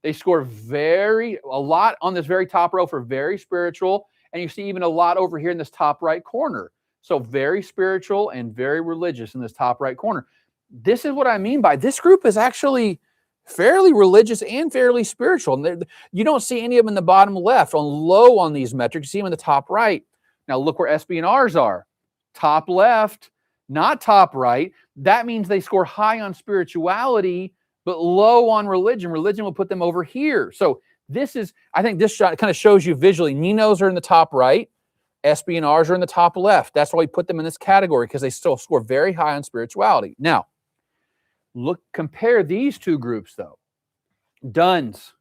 They score a lot on this very top row for very spiritual, and you see even a lot over here in this top right corner. So very spiritual and very religious in this top right corner. This is what I mean by this group is actually fairly religious and fairly spiritual. And you don't see any of them in the bottom left, low on these metrics. You see them in the top right. Now look where SB and R's are. Top left, not top right. That means they score high on spirituality, but low on religion. Religion will put them over here. So I think this shot kind of shows you visually. Ninos are in the top right. SB and R's are in the top left. That's why we put them in this category, because they still score very high on spirituality. Now, compare these two groups though. Duns,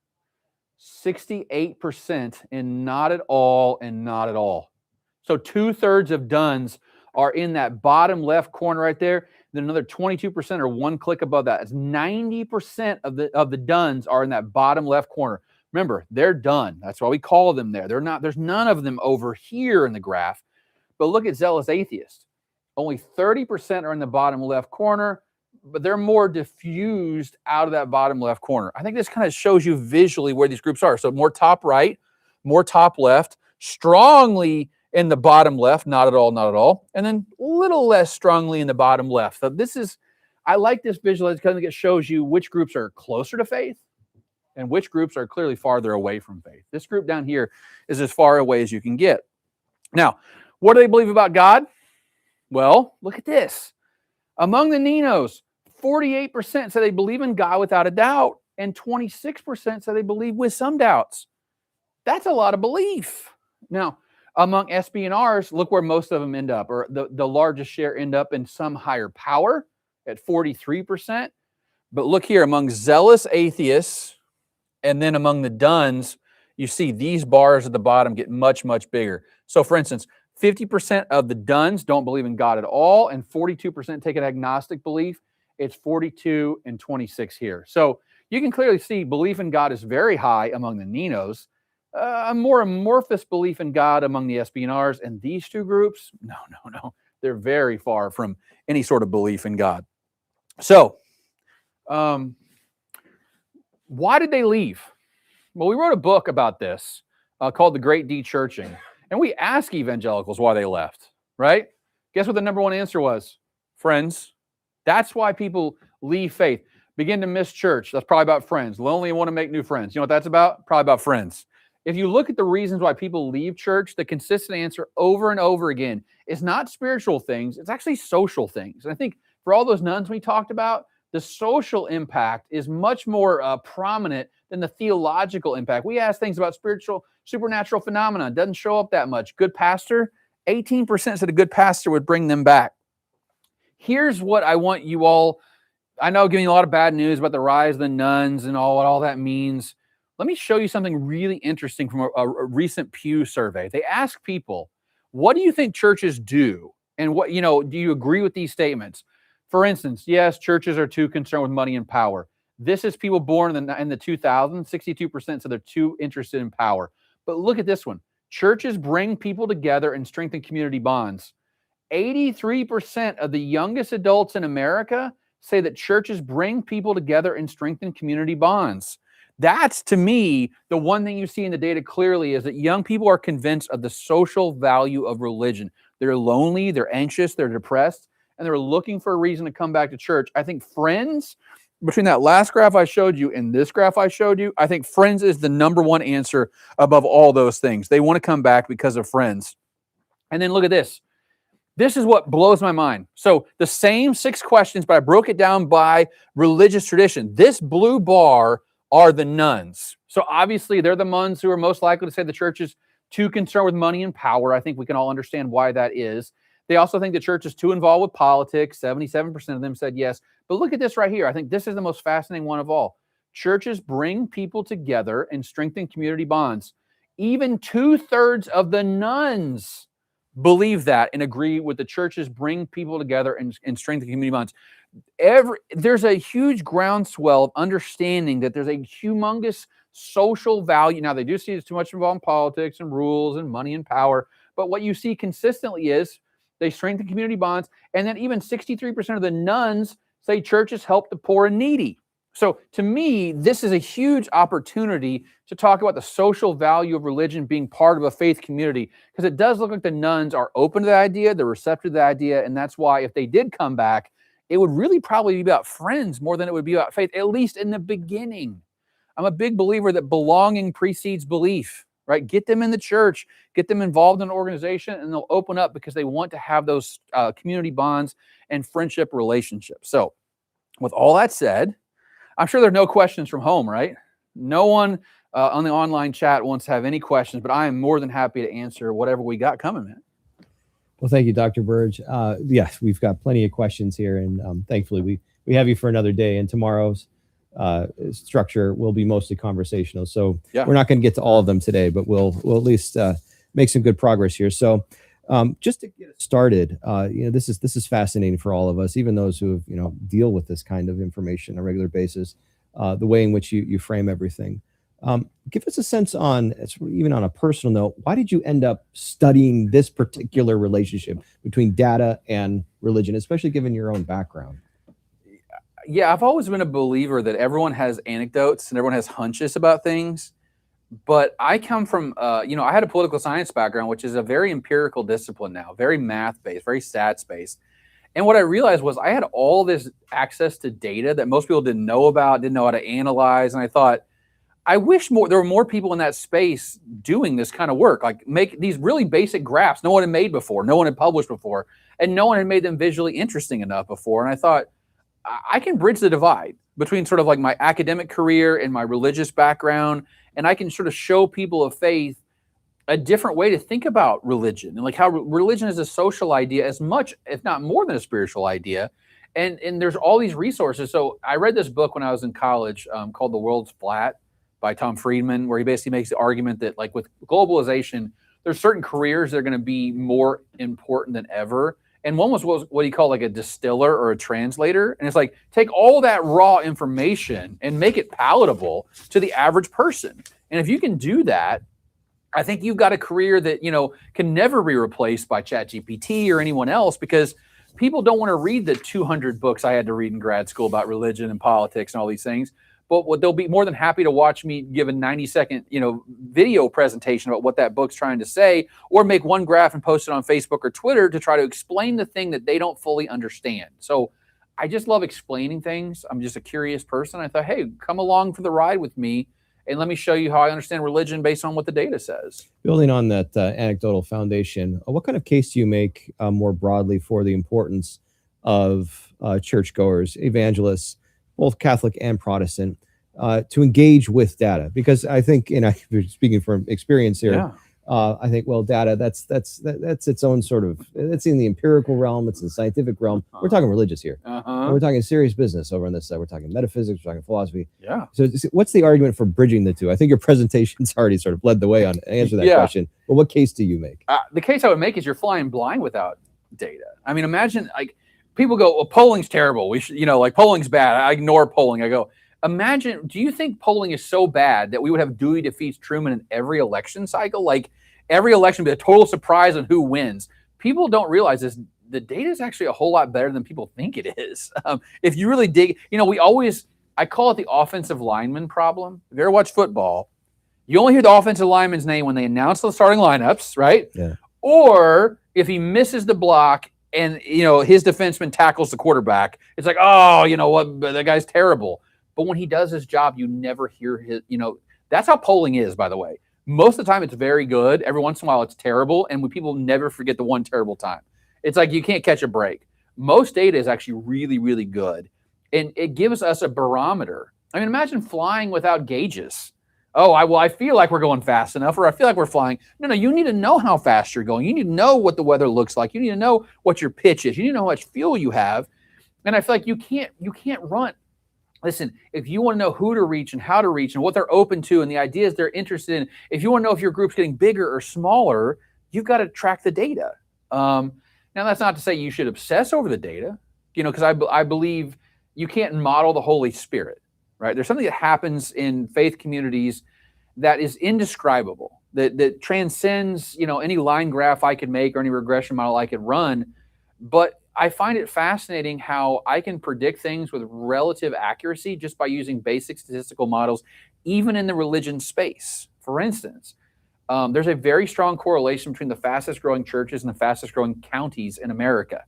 68% in not at all and not at all. So 2/3 of Duns are in that bottom left corner right there. Then another 22% or one click above that. It's 90% of the Duns are in that bottom left corner. Remember, they're done. That's why we call them there. There's none of them over here in the graph. But look at zealous atheists. Only 30% are in the bottom left corner, but they're more diffused out of that bottom left corner. I think this kind of shows you visually where these groups are. So more top right, more top left, strongly in the bottom left, not at all, not at all, and then a little less strongly in the bottom left. So I like this visual because it shows you which groups are closer to faith and which groups are clearly farther away from faith. This group down here is as far away as you can get. Now, what do they believe about God? Well, look at this. Among the Ninos, 48% say they believe in God without a doubt, and 26% say they believe with some doubts. That's a lot of belief. Now, among SB and R's, look where most of them end up, or the largest share end up in some higher power at 43%. But look here, among zealous atheists, and then among the Duns, you see these bars at the bottom get much, much bigger. So for instance, 50% of the Duns don't believe in God at all, and 42% take an agnostic belief. It's 42 and 26 here. So you can clearly see belief in God is very high among the Ninos. A more amorphous belief in God among the SB&Rs, and these two groups, no. They're very far from any sort of belief in God. So, why did they leave? Well, we wrote a book about this called The Great De-Churching, and we asked evangelicals why they left, right? Guess what the number one answer was? Friends. That's why people leave faith. Begin to miss church. That's probably about friends. Lonely and want to make new friends. You know what that's about? Probably about friends. If you look at the reasons why people leave church, the consistent answer over and over again is not spiritual things. It's actually social things. And I think for all those nuns we talked about, the social impact is much more prominent than the theological impact. We ask things about spiritual, supernatural phenomena. It doesn't show up that much. Good pastor, 18% said a good pastor would bring them back. Here's what I want you all, I know giving you a lot of bad news about the rise of the nuns and what all that means. Let me show you something really interesting from a recent Pew survey. They ask people, what do you think churches do? And what, do you agree with these statements? For instance, yes, churches are too concerned with money and power. This is people born in the 2000s. 62% said they're too interested in power. But look at this one. Churches bring people together and strengthen community bonds. 83% of the youngest adults in America say that churches bring people together and strengthen community bonds. That's, to me, the one thing you see in the data clearly is that young people are convinced of the social value of religion. They're lonely, they're anxious, they're depressed, and they're looking for a reason to come back to church. I think friends, between that last graph I showed you and this graph I showed you, I think friends is the number one answer above all those things. They want to come back because of friends. And then look at this. This is what blows my mind. So the same 6 questions, but I broke it down by religious tradition. This blue bar are the nuns. So obviously they're the ones who are most likely to say the church is too concerned with money and power. I think we can all understand why that is. They also think the church is too involved with politics. 77% of them said yes. But look at this right here. I think this is the most fascinating one of all. Churches bring people together and strengthen community bonds. Even 2/3 of the nuns believe that and agree with the churches bring people together and strengthen community bonds. There's a huge groundswell of understanding that there's a humongous social value. Now, they do see it's too much involved in politics and rules and money and power, But what you see consistently is they strengthen community bonds. And then even 63% of the nuns say churches help the poor and needy. So to me, this is a huge opportunity to talk about the social value of religion being part of a faith community, because it does look like the nuns are open to the idea, they're receptive to the idea, and that's why if they did come back, it would really probably be about friends more than it would be about faith, at least in the beginning. I'm a big believer that belonging precedes belief, right? Get them in the church, get them involved in an organization, and they'll open up because they want to have those community bonds and friendship relationships. So with all that said, I'm sure there are no questions from home, right? No one on the online chat wants to have any questions, but I am more than happy to answer whatever we got coming, man. Well, thank you, Dr. Burge. Yes, we've got plenty of questions here, and thankfully we have you for another day, and tomorrow's structure will be mostly conversational. So we're not going to get to all of them today, but we'll at least make some good progress here. So just to get it started, this is fascinating for all of us, even those who deal with this kind of information on a regular basis. The way in which you frame everything. Give us a sense on, even on a personal note, why did you end up studying this particular relationship between data and religion, especially given your own background? Yeah, I've always been a believer that everyone has anecdotes and everyone has hunches about things. But I come from, I had a political science background, which is a very empirical discipline now, very math-based, very stats-based. And what I realized was I had all this access to data that most people didn't know about, didn't know how to analyze. And I thought, I wish there were more people in that space doing this kind of work, like make these really basic graphs no one had made before, no one had published before, and no one had made them visually interesting enough before. And I thought, I can bridge the divide between sort of like my academic career and my religious background, and I can sort of show people of faith a different way to think about religion, and like how religion is a social idea as much, if not more than a spiritual idea. And there's all these resources. So I read this book when I was in college called The World's Flat by Tom Friedman, where he basically makes the argument that like with globalization, there's certain careers that are going to be more important than ever. And one was what he called like a distiller or a translator. And it's like, take all that raw information and make it palatable to the average person. And if you can do that, I think you've got a career that, can never be replaced by ChatGPT or anyone else, because people don't want to read the 200 books I had to read in grad school about religion and politics and all these things. But they'll be more than happy to watch me give a 90-second, video presentation about what that book's trying to say, or make one graph and post it on Facebook or Twitter to try to explain the thing that they don't fully understand. So I just love explaining things. I'm just a curious person. I thought, hey, come along for the ride with me, and let me show you how I understand religion based on what the data says. Building on that anecdotal foundation, what kind of case do you make more broadly for the importance of churchgoers, evangelists, both Catholic and Protestant, to engage with data? Because I think, speaking from experience here, I think, well, data, that's its own sort of, it's in the empirical realm, it's in the scientific realm. We're talking religious here. We're talking serious business over on this side. We're talking metaphysics, we're talking philosophy. Yeah. So what's the argument for bridging the two? I think your presentation's already sort of led the way on answer that question. But what case do you make? The case I would make is you're flying blind without data. I mean, imagine like people go, well, polling's terrible. We should, polling's bad. I ignore polling. I go, imagine, do you think polling is so bad that we would have Dewey defeats Truman in every election cycle? Like every election would be a total surprise on who wins. People don't realize this. The data is actually a whole lot better than people think it is. If you really dig, I call it the offensive lineman problem. If you ever watch football, you only hear the offensive lineman's name when they announce the starting lineups, right? Yeah. Or if he misses the block and, his defenseman tackles the quarterback, it's like, oh, you know what, that guy's terrible. But when he does his job, you never hear his, that's how polling is, by the way. Most of the time, it's very good. Every once in a while, it's terrible. And when people never forget the one terrible time. It's like you can't catch a break. Most data is actually really, really good. And it gives us a barometer. I mean, imagine flying without gauges. Oh, I feel like we're going fast enough, or I feel like we're flying. No, you need to know how fast you're going. You need to know what the weather looks like. You need to know what your pitch is. You need to know how much fuel you have. And I feel like you can't run. Listen, if you want to know who to reach and how to reach and what they're open to and the ideas they're interested in, if you want to know if your group's getting bigger or smaller, you've got to track the data. Now, that's not to say you should obsess over the data, because I believe you can't model the Holy Spirit, right? There's something that happens in faith communities that is indescribable. that transcends, any line graph I could make or any regression model I could run. But I find it fascinating how I can predict things with relative accuracy just by using basic statistical models, even in the religion space. For instance, there's a very strong correlation between the fastest growing churches and the fastest growing counties in America.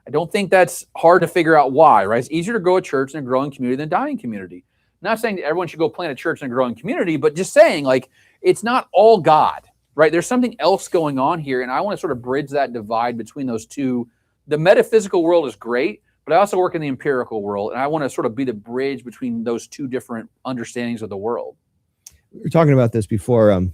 I don't think that's hard to figure out why, right? It's easier to grow a church in a growing community than a dying community. Not saying that everyone should go plant a church in a growing community, but just saying, like, it's not all God, right? There's something else going on here, and I want to sort of bridge that divide between those two. The metaphysical world is great, but I also work in the empirical world, and I want to sort of be the bridge between those two different understandings of the world. We were talking about this before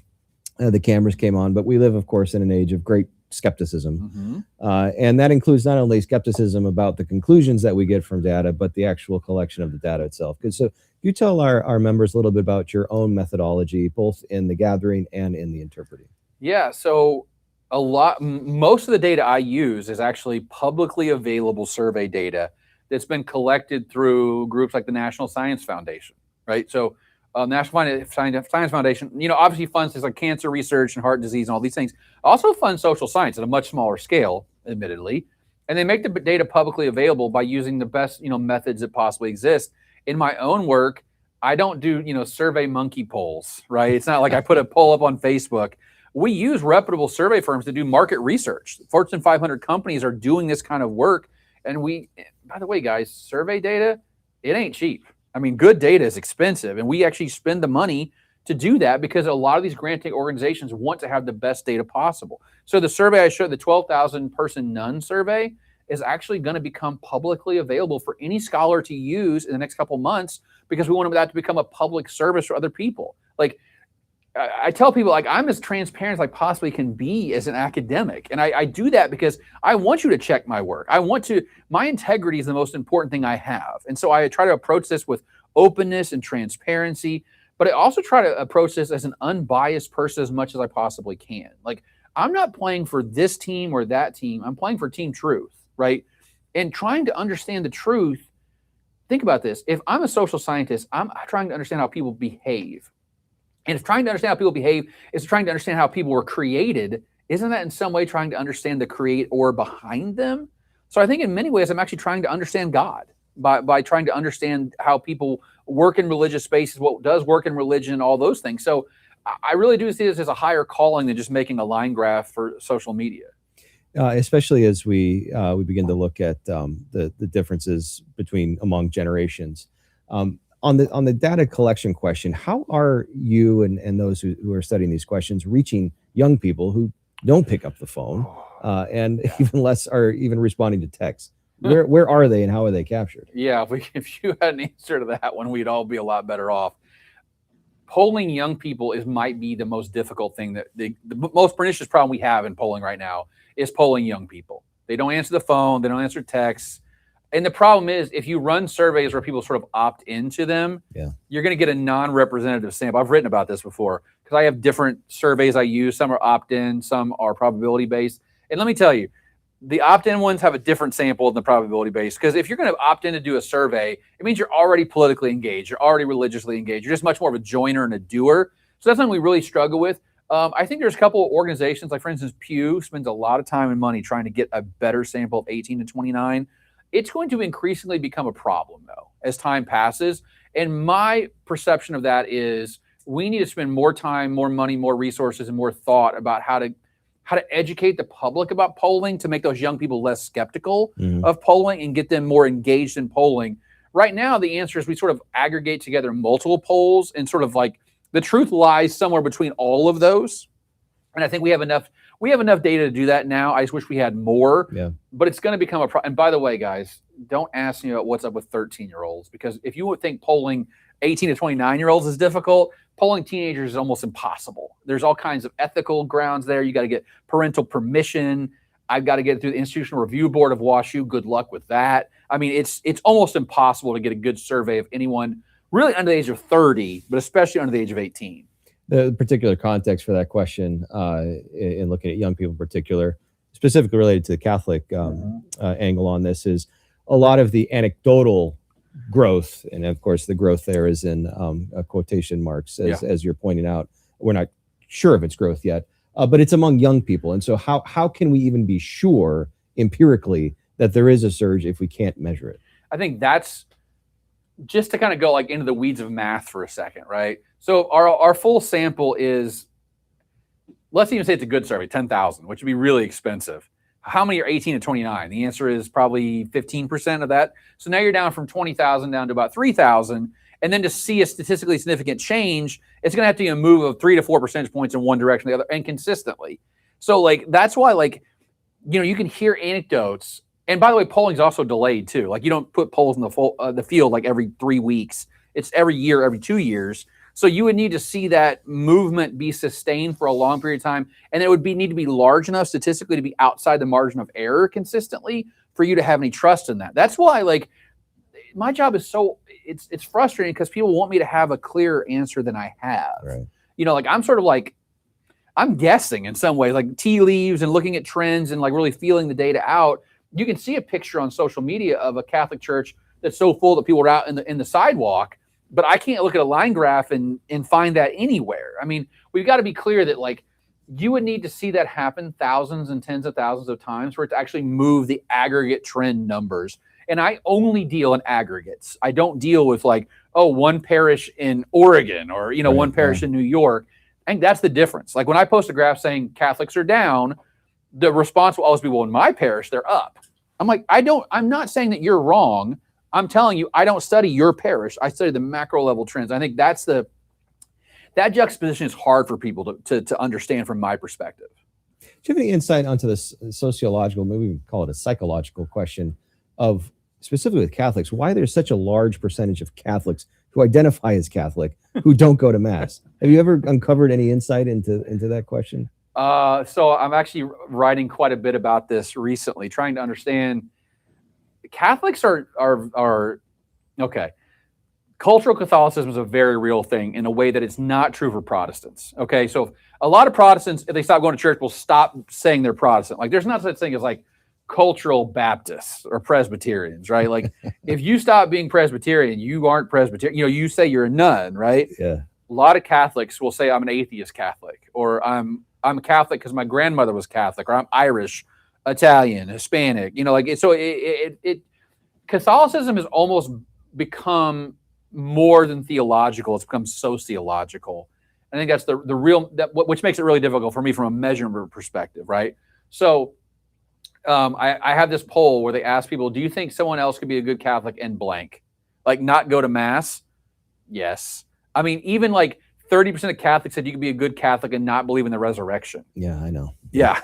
the cameras came on, but we live, of course, in an age of great skepticism. And that includes not only skepticism about the conclusions that we get from data, but the actual collection of the data itself. So you tell our members a little bit about your own methodology, both in the gathering and in the interpreting. Yeah, so most of the data I use is actually publicly available survey data that's been collected through groups like the National Science Foundation, right? So National Science Foundation, obviously funds things like cancer research and heart disease and all these things. Also funds social science at a much smaller scale, admittedly. And they make the data publicly available by using the best, methods that possibly exist. In my own work, I don't do, survey monkey polls, right? It's not like I put a poll up on Facebook. We use reputable survey firms to do market research. Fortune 500 companies are doing this kind of work. And by the way, guys, survey data, it ain't cheap. I mean, good data is expensive, and we actually spend the money to do that because a lot of these granting organizations want to have the best data possible. So the survey I showed, the 12,000 person none survey, is actually going to become publicly available for any scholar to use in the next couple months because we want that to become a public service for other people. Like, I tell people, like, I'm as transparent as I possibly can be as an academic. And I do that because I want you to check my work. My integrity is the most important thing I have. And so I try to approach this with openness and transparency, but I also try to approach this as an unbiased person as much as I possibly can. Like, I'm not playing for this team or that team. I'm playing for Team Truth, right? And trying to understand the truth. Think about this. If I'm a social scientist, I'm trying to understand how people behave. And if trying to understand how people behave is trying to understand how people were created, isn't that in some way trying to understand the creator behind them? So I think in many ways, I'm actually trying to understand God by trying to understand how people work in religious spaces, what does work in religion, and all those things. So I really do see this as a higher calling than just making a line graph for social media. Especially as we begin to look at the differences among generations. On the data collection question, how are you and those who are studying these questions reaching young people who don't pick up the phone and even less are even responding to texts? Where are they and how are they captured? Yeah, if you had an answer to that one, we'd all be a lot better off. Polling young people might be the most difficult thing. That the most pernicious problem we have in polling right now is polling young people. They don't answer the phone, they don't answer texts. And the problem is, if you run surveys where people sort of opt into them, you're going to get a non-representative sample. I've written about this before because I have different surveys I use. Some are opt-in, some are probability-based. And let me tell you, the opt-in ones have a different sample than the probability-based, because if you're going to opt in to do a survey, it means you're already politically engaged. You're already religiously engaged. You're just much more of a joiner and a doer. So that's something we really struggle with. I think there's a couple of organizations, like, for instance, Pew spends a lot of time and money trying to get a better sample of 18 to 29. It's going to increasingly become a problem, though, as time passes. And my perception of that is we need to spend more time, more money, more resources, and more thought about how to educate the public about polling to make those young people less skeptical of polling and get them more engaged in polling. Right now, the answer is we sort of aggregate together multiple polls and sort of like the truth lies somewhere between all of those. And I think we have enough data to do that now. I just wish we had more, but it's going to become a problem. And by the way, guys, don't ask me about what's up with 13-year-olds, because if you would think polling 18 to 29-year-olds is difficult, polling teenagers is almost impossible. There's all kinds of ethical grounds there. You got to get parental permission. I've got to get it through the Institutional Review Board of WashU. Good luck with that. I mean, it's almost impossible to get a good survey of anyone really under the age of 30, but especially under the age of 18. The particular context for that question in looking at young people in particular, specifically related to the Catholic angle on this, is a lot of the anecdotal growth, and of course the growth there is in quotation marks, as you're pointing out. We're not sure of its growth yet, but it's among young people. And so how can we even be sure empirically that there is a surge if we can't measure it? I think that's just to kind of go like into the weeds of math for a second, right? So our full sample is, let's even say it's a good survey, 10,000, which would be really expensive. How many are 18 to 29? The answer is probably 15% of that. So now you're down from 20,000 down to about 3,000. And then to see a statistically significant change, it's going to have to be a move of 3 to 4 percentage points in one direction or the other, and consistently. So like, that's why, like, you know, you can hear anecdotes. And by the way, polling is also delayed too. Like, you don't put polls in the field like every 3 weeks. It's every year, every 2 years. So you would need to see that movement be sustained for a long period of time. And it would need to be large enough statistically to be outside the margin of error consistently for you to have any trust in that. That's why, like, my job is so, it's frustrating because people want me to have a clearer answer than I have. Right. You know, like, I'm sort of like, I'm guessing in some ways, like tea leaves and looking at trends and like really feeling the data out. You can see a picture on social media of a Catholic church that's so full that people are out in the sidewalk, but I can't look at a line graph and find that anywhere. I mean, we've got to be clear that, like, you would need to see that happen thousands and tens of thousands of times for it to actually move the aggregate trend numbers. And I only deal in aggregates. I don't deal with like, oh, one parish in Oregon or, you know, Right, one parish in New York. I think that's the difference. Like, when I post a graph saying Catholics are down, the response will always be, well, in my parish, they're up. I'm like, I'm not saying that you're wrong. I'm telling you, I don't study your parish. I study the macro level trends. I think that juxtaposition is hard for people to understand from my perspective. Do you have any insight onto this sociological, maybe we can call it a psychological question of, specifically with Catholics, why there's such a large percentage of Catholics who identify as Catholic who don't go to Mass? Have you ever uncovered any insight into that question? So I'm actually writing quite a bit about this recently, trying to understand. Catholics are okay. Cultural Catholicism is a very real thing in a way that it's not true for Protestants. Okay, so a lot of Protestants, if they stop going to church, will stop saying they're Protestant. Like, there's not such thing as like cultural Baptists or Presbyterians, right? Like, if you stop being Presbyterian, you aren't Presbyterian. You know, you say you're a nun, right? Yeah. A lot of Catholics will say I'm an atheist Catholic, or I'm a Catholic because my grandmother was Catholic, or I'm Irish, Italian, Hispanic. You know, like, Catholicism has almost become more than theological. It's become sociological. I think that's the real, which makes it really difficult for me from a measurement perspective, right? So I have this poll where they ask people, do you think someone else could be a good Catholic and blank? Like, not go to Mass? Yes. I mean, even like 30% of Catholics said you could be a good Catholic and not believe in the resurrection. Yeah, I know. Yeah.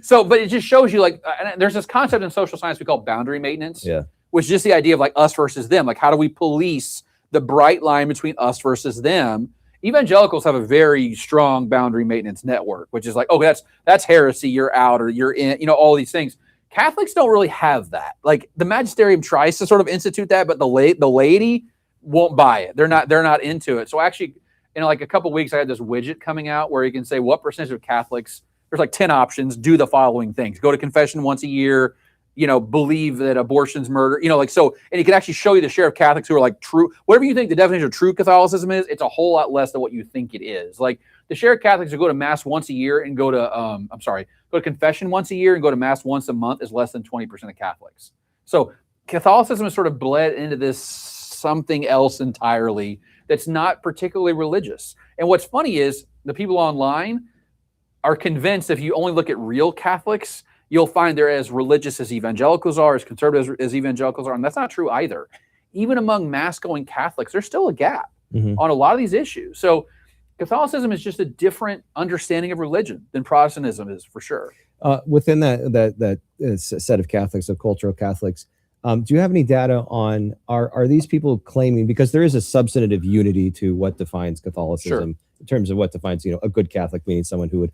So, but it just shows you, like, there's this concept in social science we call boundary maintenance. Yeah. Which is just the idea of like us versus them. Like, how do we police the bright line between us versus them? Evangelicals have a very strong boundary maintenance network, which is like, oh, that's heresy, you're out, or you're in, you know, all these things. Catholics don't really have that. Like, the magisterium tries to sort of institute that, but the laity won't buy it. They're not into it. So actually, in like a couple of weeks, I had this widget coming out where you can say what percentage of Catholics, there's like 10 options, do the following things: go to confession once a year, you know, believe that abortion's murder, you know, like, so, and it can actually show you the share of Catholics who are like true, whatever you think the definition of true Catholicism is, it's a whole lot less than what you think it is. Like, the share of Catholics who go to Mass once a year and go to confession once a year and go to Mass once a month is less than 20% of Catholics. So Catholicism has sort of bled into this something else entirely that's not particularly religious. And what's funny is the people online are convinced if you only look at real Catholics, you'll find they're as religious as evangelicals are, as conservative as evangelicals are. And that's not true either. Even among Mass-going Catholics, there's still a gap on a lot of these issues. So Catholicism is just a different understanding of religion than Protestantism is, for sure. Within that set of Catholics, of cultural Catholics, do you have any data on, are these people claiming, because there is a substantive unity to what defines Catholicism, in terms of what defines, you know, a good Catholic, meaning someone who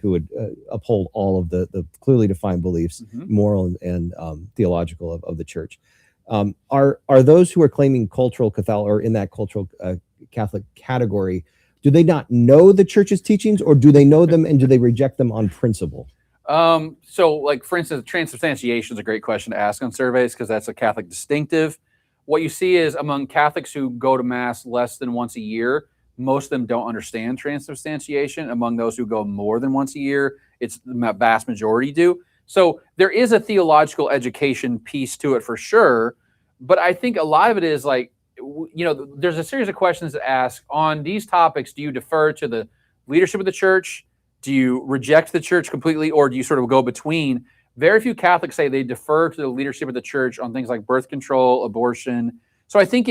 would uphold all of the clearly defined beliefs, moral and theological of the church. Are those who are claiming cultural Catholic, or in that cultural Catholic category, do they not know the church's teachings, or do they know them and do they reject them on principle? So, like, for instance, transubstantiation is a great question to ask on surveys because that's a Catholic distinctive. What you see is among Catholics who go to Mass less than once a year, most of them don't understand transubstantiation. Among those who go more than once a year, it's the vast majority do. So there is a theological education piece to it for sure. But I think a lot of it is like, there's a series of questions to ask on these topics. Do you defer to the leadership of the church? Do you reject the church completely? Or do you sort of go between? Very few Catholics say they defer to the leadership of the church on things like birth control, abortion. So I think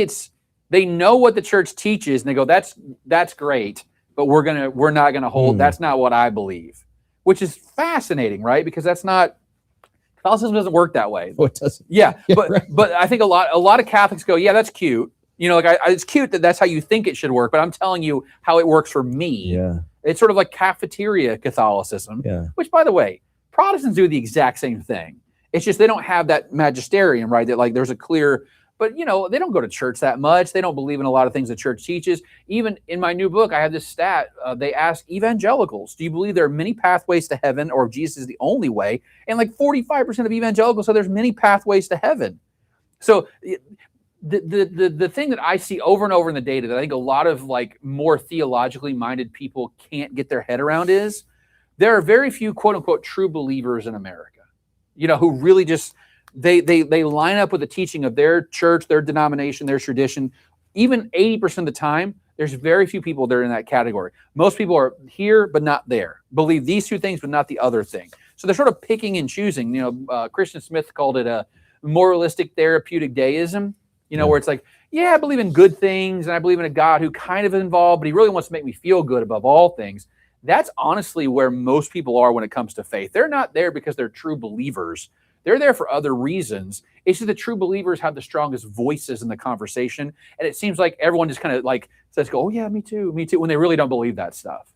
they know what the church teaches and they go, that's great, but we're not gonna hold. That's not what I believe, which is fascinating, right? Because Catholicism doesn't work that way. Oh, it doesn't. Yeah, but right. but I think a lot of Catholics go, yeah, that's cute. It's cute that's how you think it should work, but I'm telling you how it works for me. Yeah. It's sort of like cafeteria Catholicism, which, by the way, Protestants do the exact same thing. It's just they don't have that magisterium, right? That like there's a clear, but they don't go to church that much. They don't believe in a lot of things the church teaches. Even in my new book, I have this stat. They ask evangelicals, do you believe there are many pathways to heaven, or if Jesus is the only way? And like 45% of evangelicals say there's many pathways to heaven. So the thing that I see over and over in the data that I think a lot of like more theologically minded people can't get their head around is there are very few quote unquote true believers in America, who really just, they line up with the teaching of their church, their denomination, their tradition. Even 80% of the time, there's very few people that are in that category. Most people are here, but not there. Believe these two things, but not the other thing. So they're sort of picking and choosing. Christian Smith called it a moralistic therapeutic deism, where it's like, yeah, I believe in good things and I believe in a God who kind of is involved, but he really wants to make me feel good above all things. That's honestly where most people are when it comes to faith. They're not there because they're true believers. They're there for other reasons. It's just the true believers have the strongest voices in the conversation. And it seems like everyone just kind of like says, oh yeah, me too, when they really don't believe that stuff.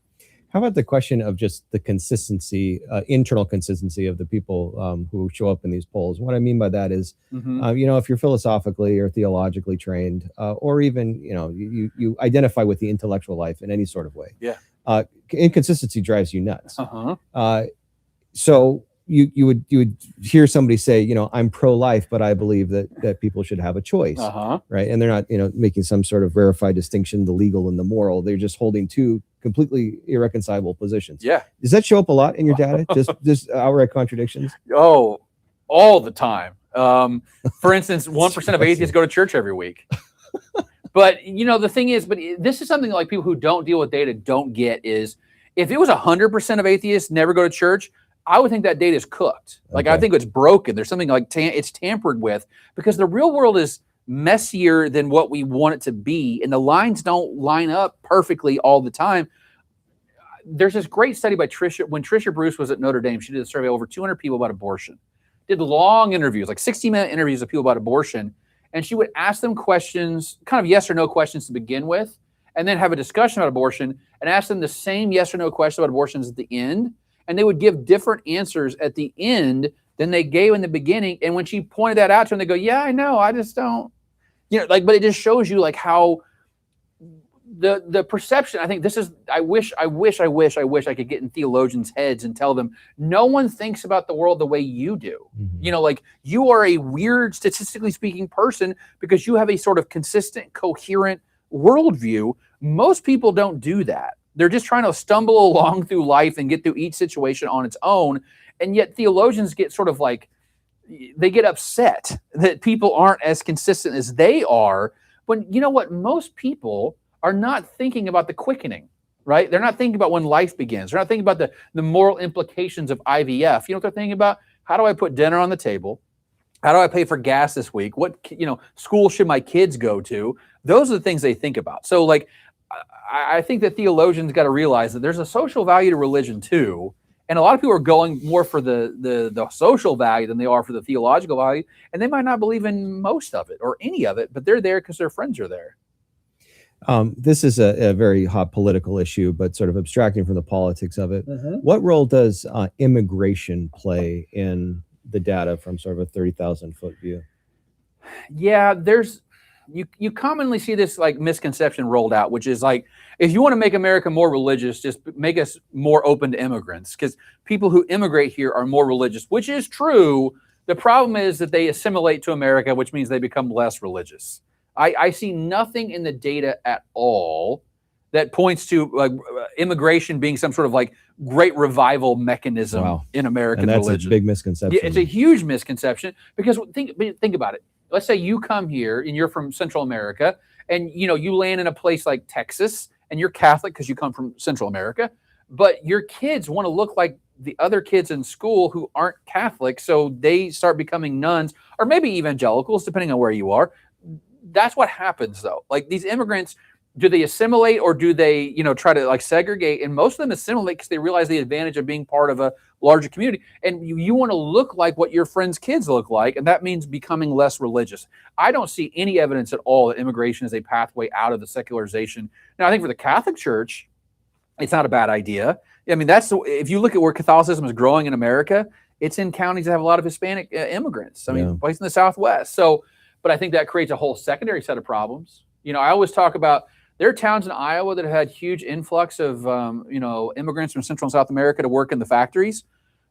How about the question of just the consistency, internal consistency of the people who show up in these polls? What I mean by that is, if you're philosophically or theologically trained, or even, you identify with the intellectual life in any sort of way. Yeah. Inconsistency drives you nuts. So you would hear somebody say, I'm pro-life, but I believe that people should have a choice, right? And they're not, making some sort of verified distinction, the legal and the moral. They're just holding two completely irreconcilable positions. Yeah. Does that show up a lot in your data? Just outright contradictions? Oh, all the time. For instance, 1% of atheists go to church every week. But, the thing is, this is something like people who don't deal with data don't get is if it was 100% of atheists never go to church, I would think that data is cooked. Like, I think it's broken. There's something like it's tampered with because the real world is messier than what we want it to be. And the lines don't line up perfectly all the time. There's this great study by when Tricia Bruce was at Notre Dame, she did a survey of over 200 people about abortion, did long interviews, like 60-minute interviews of people about abortion. And she would ask them questions, kind of yes or no questions to begin with, and then have a discussion about abortion and ask them the same yes or no question about abortions at the end. And they would give different answers at the end than they gave in the beginning. And when she pointed that out to them, they go, yeah, I know, I just don't, but it just shows you like how the perception, I think this is, I wish I could get in theologians' heads and tell them, no one thinks about the world the way you do. Like you are a weird, statistically speaking person because you have a sort of consistent, coherent worldview. Most people don't do that. They're just trying to stumble along through life and get through each situation on its own. And yet theologians get sort of like, they get upset that people aren't as consistent as they are. When, most people are not thinking about the quickening, right? They're not thinking about when life begins. They're not thinking about the moral implications of IVF. You know what they're thinking about? How do I put dinner on the table? How do I pay for gas this week? What, school should my kids go to? Those are the things they think about. So like, I think that theologians got to realize that there's a social value to religion too. And a lot of people are going more for the social value than they are for the theological value. And they might not believe in most of it or any of it, but they're there because their friends are there. This is a very hot political issue, but sort of abstracting from the politics of it. What role does immigration play in the data from sort of a 30,000 foot view? Yeah, you commonly see this like misconception rolled out, which is like, if you want to make America more religious, just make us more open to immigrants, because people who immigrate here are more religious, which is true. The problem is that they assimilate to America, which means they become less religious. I see nothing in the data at all that points to like immigration being some sort of like great revival mechanism in American religion. And that's a big misconception. Yeah, it's a huge misconception because think about it. Let's say you come here and you're from Central America, and you land in a place like Texas, and you're Catholic because you come from Central America, but your kids want to look like the other kids in school who aren't Catholic, so they start becoming nuns or maybe evangelicals, depending on where you are. That's what happens, though. Like these immigrants, do they assimilate or do they, try to like segregate? And most of them assimilate because they realize the advantage of being part of a larger community. And you want to look like what your friends' kids look like, and that means becoming less religious. I don't see any evidence at all that immigration is a pathway out of the secularization. Now, I think for the Catholic Church, it's not a bad idea. I mean, if you look at where Catholicism is growing in America, it's in counties that have a lot of Hispanic immigrants. I mean, place in the Southwest. So, but I think that creates a whole secondary set of problems. I always talk about there are towns in Iowa that have had huge influx of, immigrants from Central and South America to work in the factories.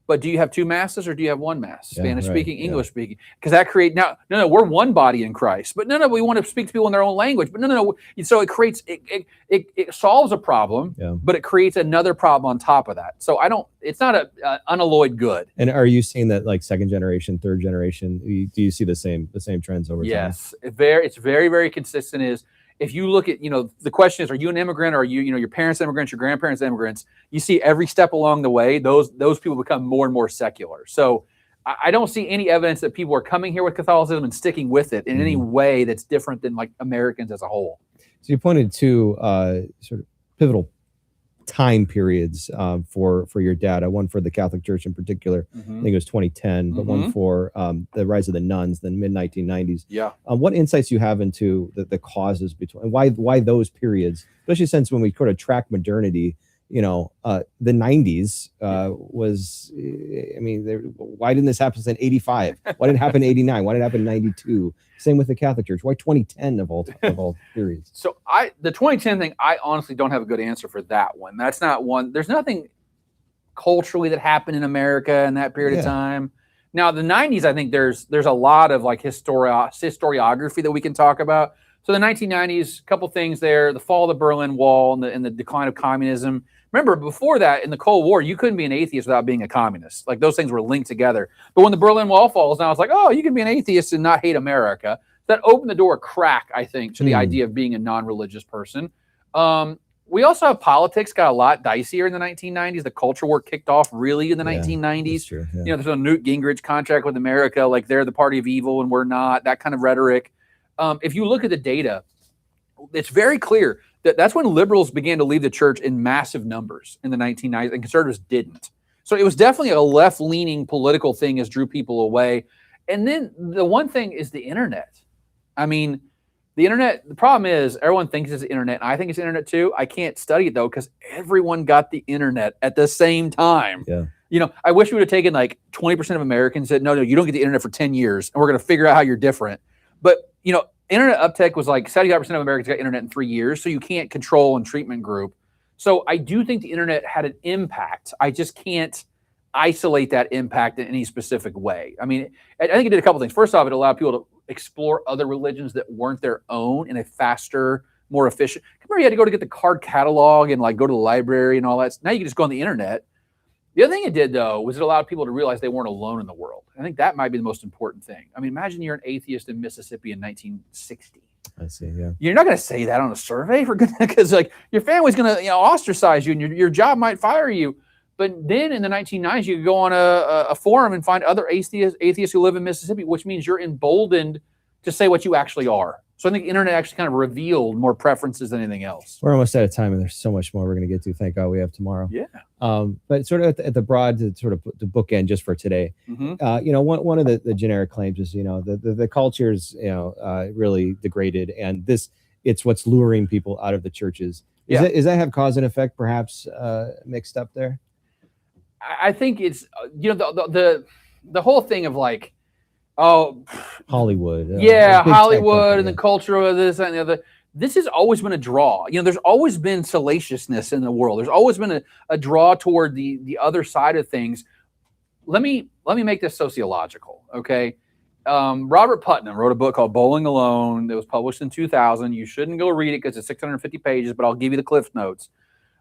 But do you have two masses or do you have one mass? Spanish speaking, English speaking? Because that creates no, we're one body in Christ. But no, we want to speak to people in their own language. But no. So it creates it solves a problem, but it creates another problem on top of that. So it's not a unalloyed good. And are you seeing that like second generation, third generation? Do you see the same trends over time? Yes, it's very, very consistent. If you look at, the question is, are you an immigrant? Or are you, your parents immigrants, your grandparents immigrants? You see every step along the way, those people become more and more secular. So I don't see any evidence that people are coming here with Catholicism and sticking with it in any way that's different than like Americans as a whole. So you pointed to sort of pivotal time periods for your dad. One for the Catholic Church in particular. I think it was 2010, but one for the rise of the nuns, the mid-1990s. Yeah. What insights you have into the causes between, and why those periods, especially since when we sort of track modernity, the 90s was, why didn't this happen in 85? Why didn't it happen in 89? Why did it happen in 92? Same with the Catholic Church. Why 2010 of all periods? So the 2010 thing, I honestly don't have a good answer for that one. That's not one. There's nothing culturally that happened in America in that period of time. Now the 90s, I think there's a lot of like historiography that we can talk about. So the 1990s, a couple things there: the fall of the Berlin Wall and the decline of communism. Remember, before that, in the Cold War, you couldn't be an atheist without being a communist. Like those things were linked together. But when the Berlin Wall falls, now it's like, oh, you can be an atheist and not hate America. That opened the door a crack, I think, to the idea of being a non-religious person. We also have politics got a lot dicier in the 1990s. The culture war kicked off really in the 1990s. That's true, There's a Newt Gingrich contract with America, like they're the party of evil and we're not. That kind of rhetoric. If you look at the data, it's very clear that that's when liberals began to leave the church in massive numbers in the 1990s, and conservatives didn't. So it was definitely a left-leaning political thing as drew people away. And then the one thing is the internet. I mean, the internet, the problem is everyone thinks it's the internet. And I think it's the internet too. I can't study it though, because everyone got the internet at the same time. Yeah. I wish we would have taken like 20% of Americans said, no, you don't get the internet for 10 years and we're going to figure out how you're different. But, internet uptake was like 75% of Americans got internet in 3 years. So you can't control and treatment group. So I do think the internet had an impact. I just can't isolate that impact in any specific way. I mean, I think it did a couple things. First off, it allowed people to explore other religions that weren't their own in a faster, more efficient. Remember, you had to go to get the card catalog and like go to the library and all that. Now you can just go on the internet. The other thing it did, though, was it allowed people to realize they weren't alone in the world. I think that might be the most important thing. I mean, imagine you're an atheist in Mississippi in 1960. I see, yeah. You're not going to say that on a survey because like your family's going to ostracize you and your job might fire you. But then in the 1990s, you could go on a forum and find other atheists who live in Mississippi, which means you're emboldened to say what you actually are. So I think the internet actually kind of revealed more preferences than anything else. We're almost out of time, and there's so much more we're going to get to. Thank God we have tomorrow. Yeah. But sort of at the broad, to sort of the bookend just for today. One of the generic claims is the culture's really degraded, and it's what's luring people out of the churches. Does that have cause and effect, perhaps mixed up there? I think it's the whole thing of like, Hollywood. Hollywood and the culture of this and the other. This has always been a draw. There's always been salaciousness in the world. There's always been a draw toward the other side of things. Let me make this sociological, okay? Robert Putnam wrote a book called Bowling Alone that was published in 2000. You shouldn't go read it because it's 650 pages, but I'll give you the Cliff Notes,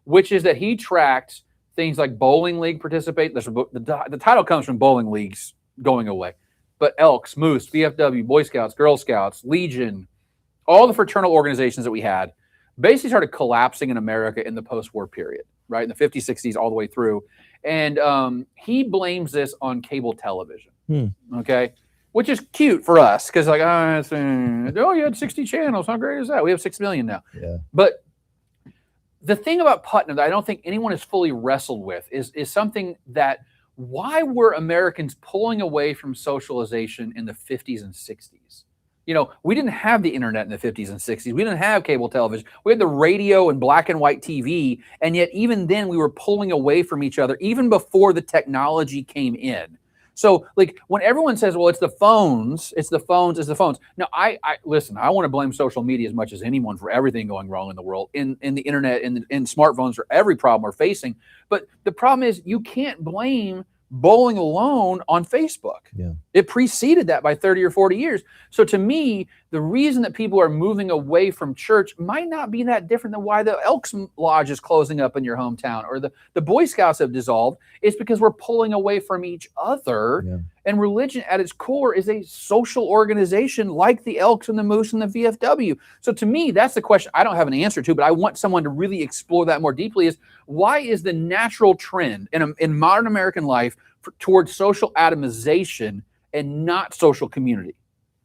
which is that he tracked things like bowling league participate. The title comes from bowling leagues going away, but Elks, Moose, VFW, Boy Scouts, Girl Scouts, Legion, all the fraternal organizations that we had basically started collapsing in America in the post-war period, right? In the 50s, 60s, all the way through. And he blames this on cable television, okay? Which is cute for us because like, oh, you had 60 channels. How great is that? We have 6 million now. Yeah. But the thing about Putnam that I don't think anyone has fully wrestled with is something that why were Americans pulling away from socialization in the 50s and 60s? You know, we didn't have the internet in the 50s and 60s. We didn't have cable television. We had the radio and black and white TV. And yet even then we were pulling away from each other even before the technology came in. So like when everyone says, well, it's the phones. Now, I listen, I want to blame social media as much as anyone for everything going wrong in the world, in the internet, in smartphones for every problem we're facing. But the problem is you can't blame Bowling Alone on Facebook. Yeah. It preceded that by 30 or 40 years. So to me, the reason that people are moving away from church might not be that different than why the Elks Lodge is closing up in your hometown or the Boy Scouts have dissolved. It's because we're pulling away from each other. Yeah. And religion at its core is a social organization like the Elks and the Moose and the VFW. So to me, that's the question I don't have an answer to, but I want someone to really explore that more deeply is why is the natural trend in modern American life towards social atomization and not social community?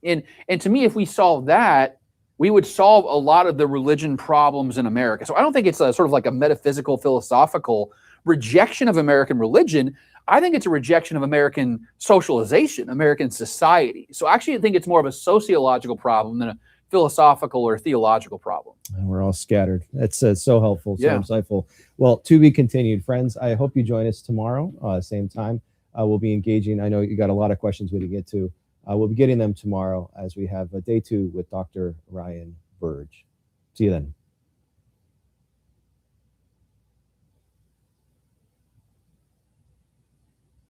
And to me, if we solve that, we would solve a lot of the religion problems in America. So I don't think it's a sort of like a metaphysical, philosophical rejection of American religion. I think it's a rejection of American socialization, American society. So actually, I think it's more of a sociological problem than a philosophical or theological problem. And we're all scattered. That's so helpful, so Yeah. insightful. Well, to be continued, friends. I hope you join us tomorrow, same time. We'll be engaging. I know you got a lot of questions we didn't get to. We'll be getting them tomorrow as we have day 2 with Dr. Ryan Burge. See you then.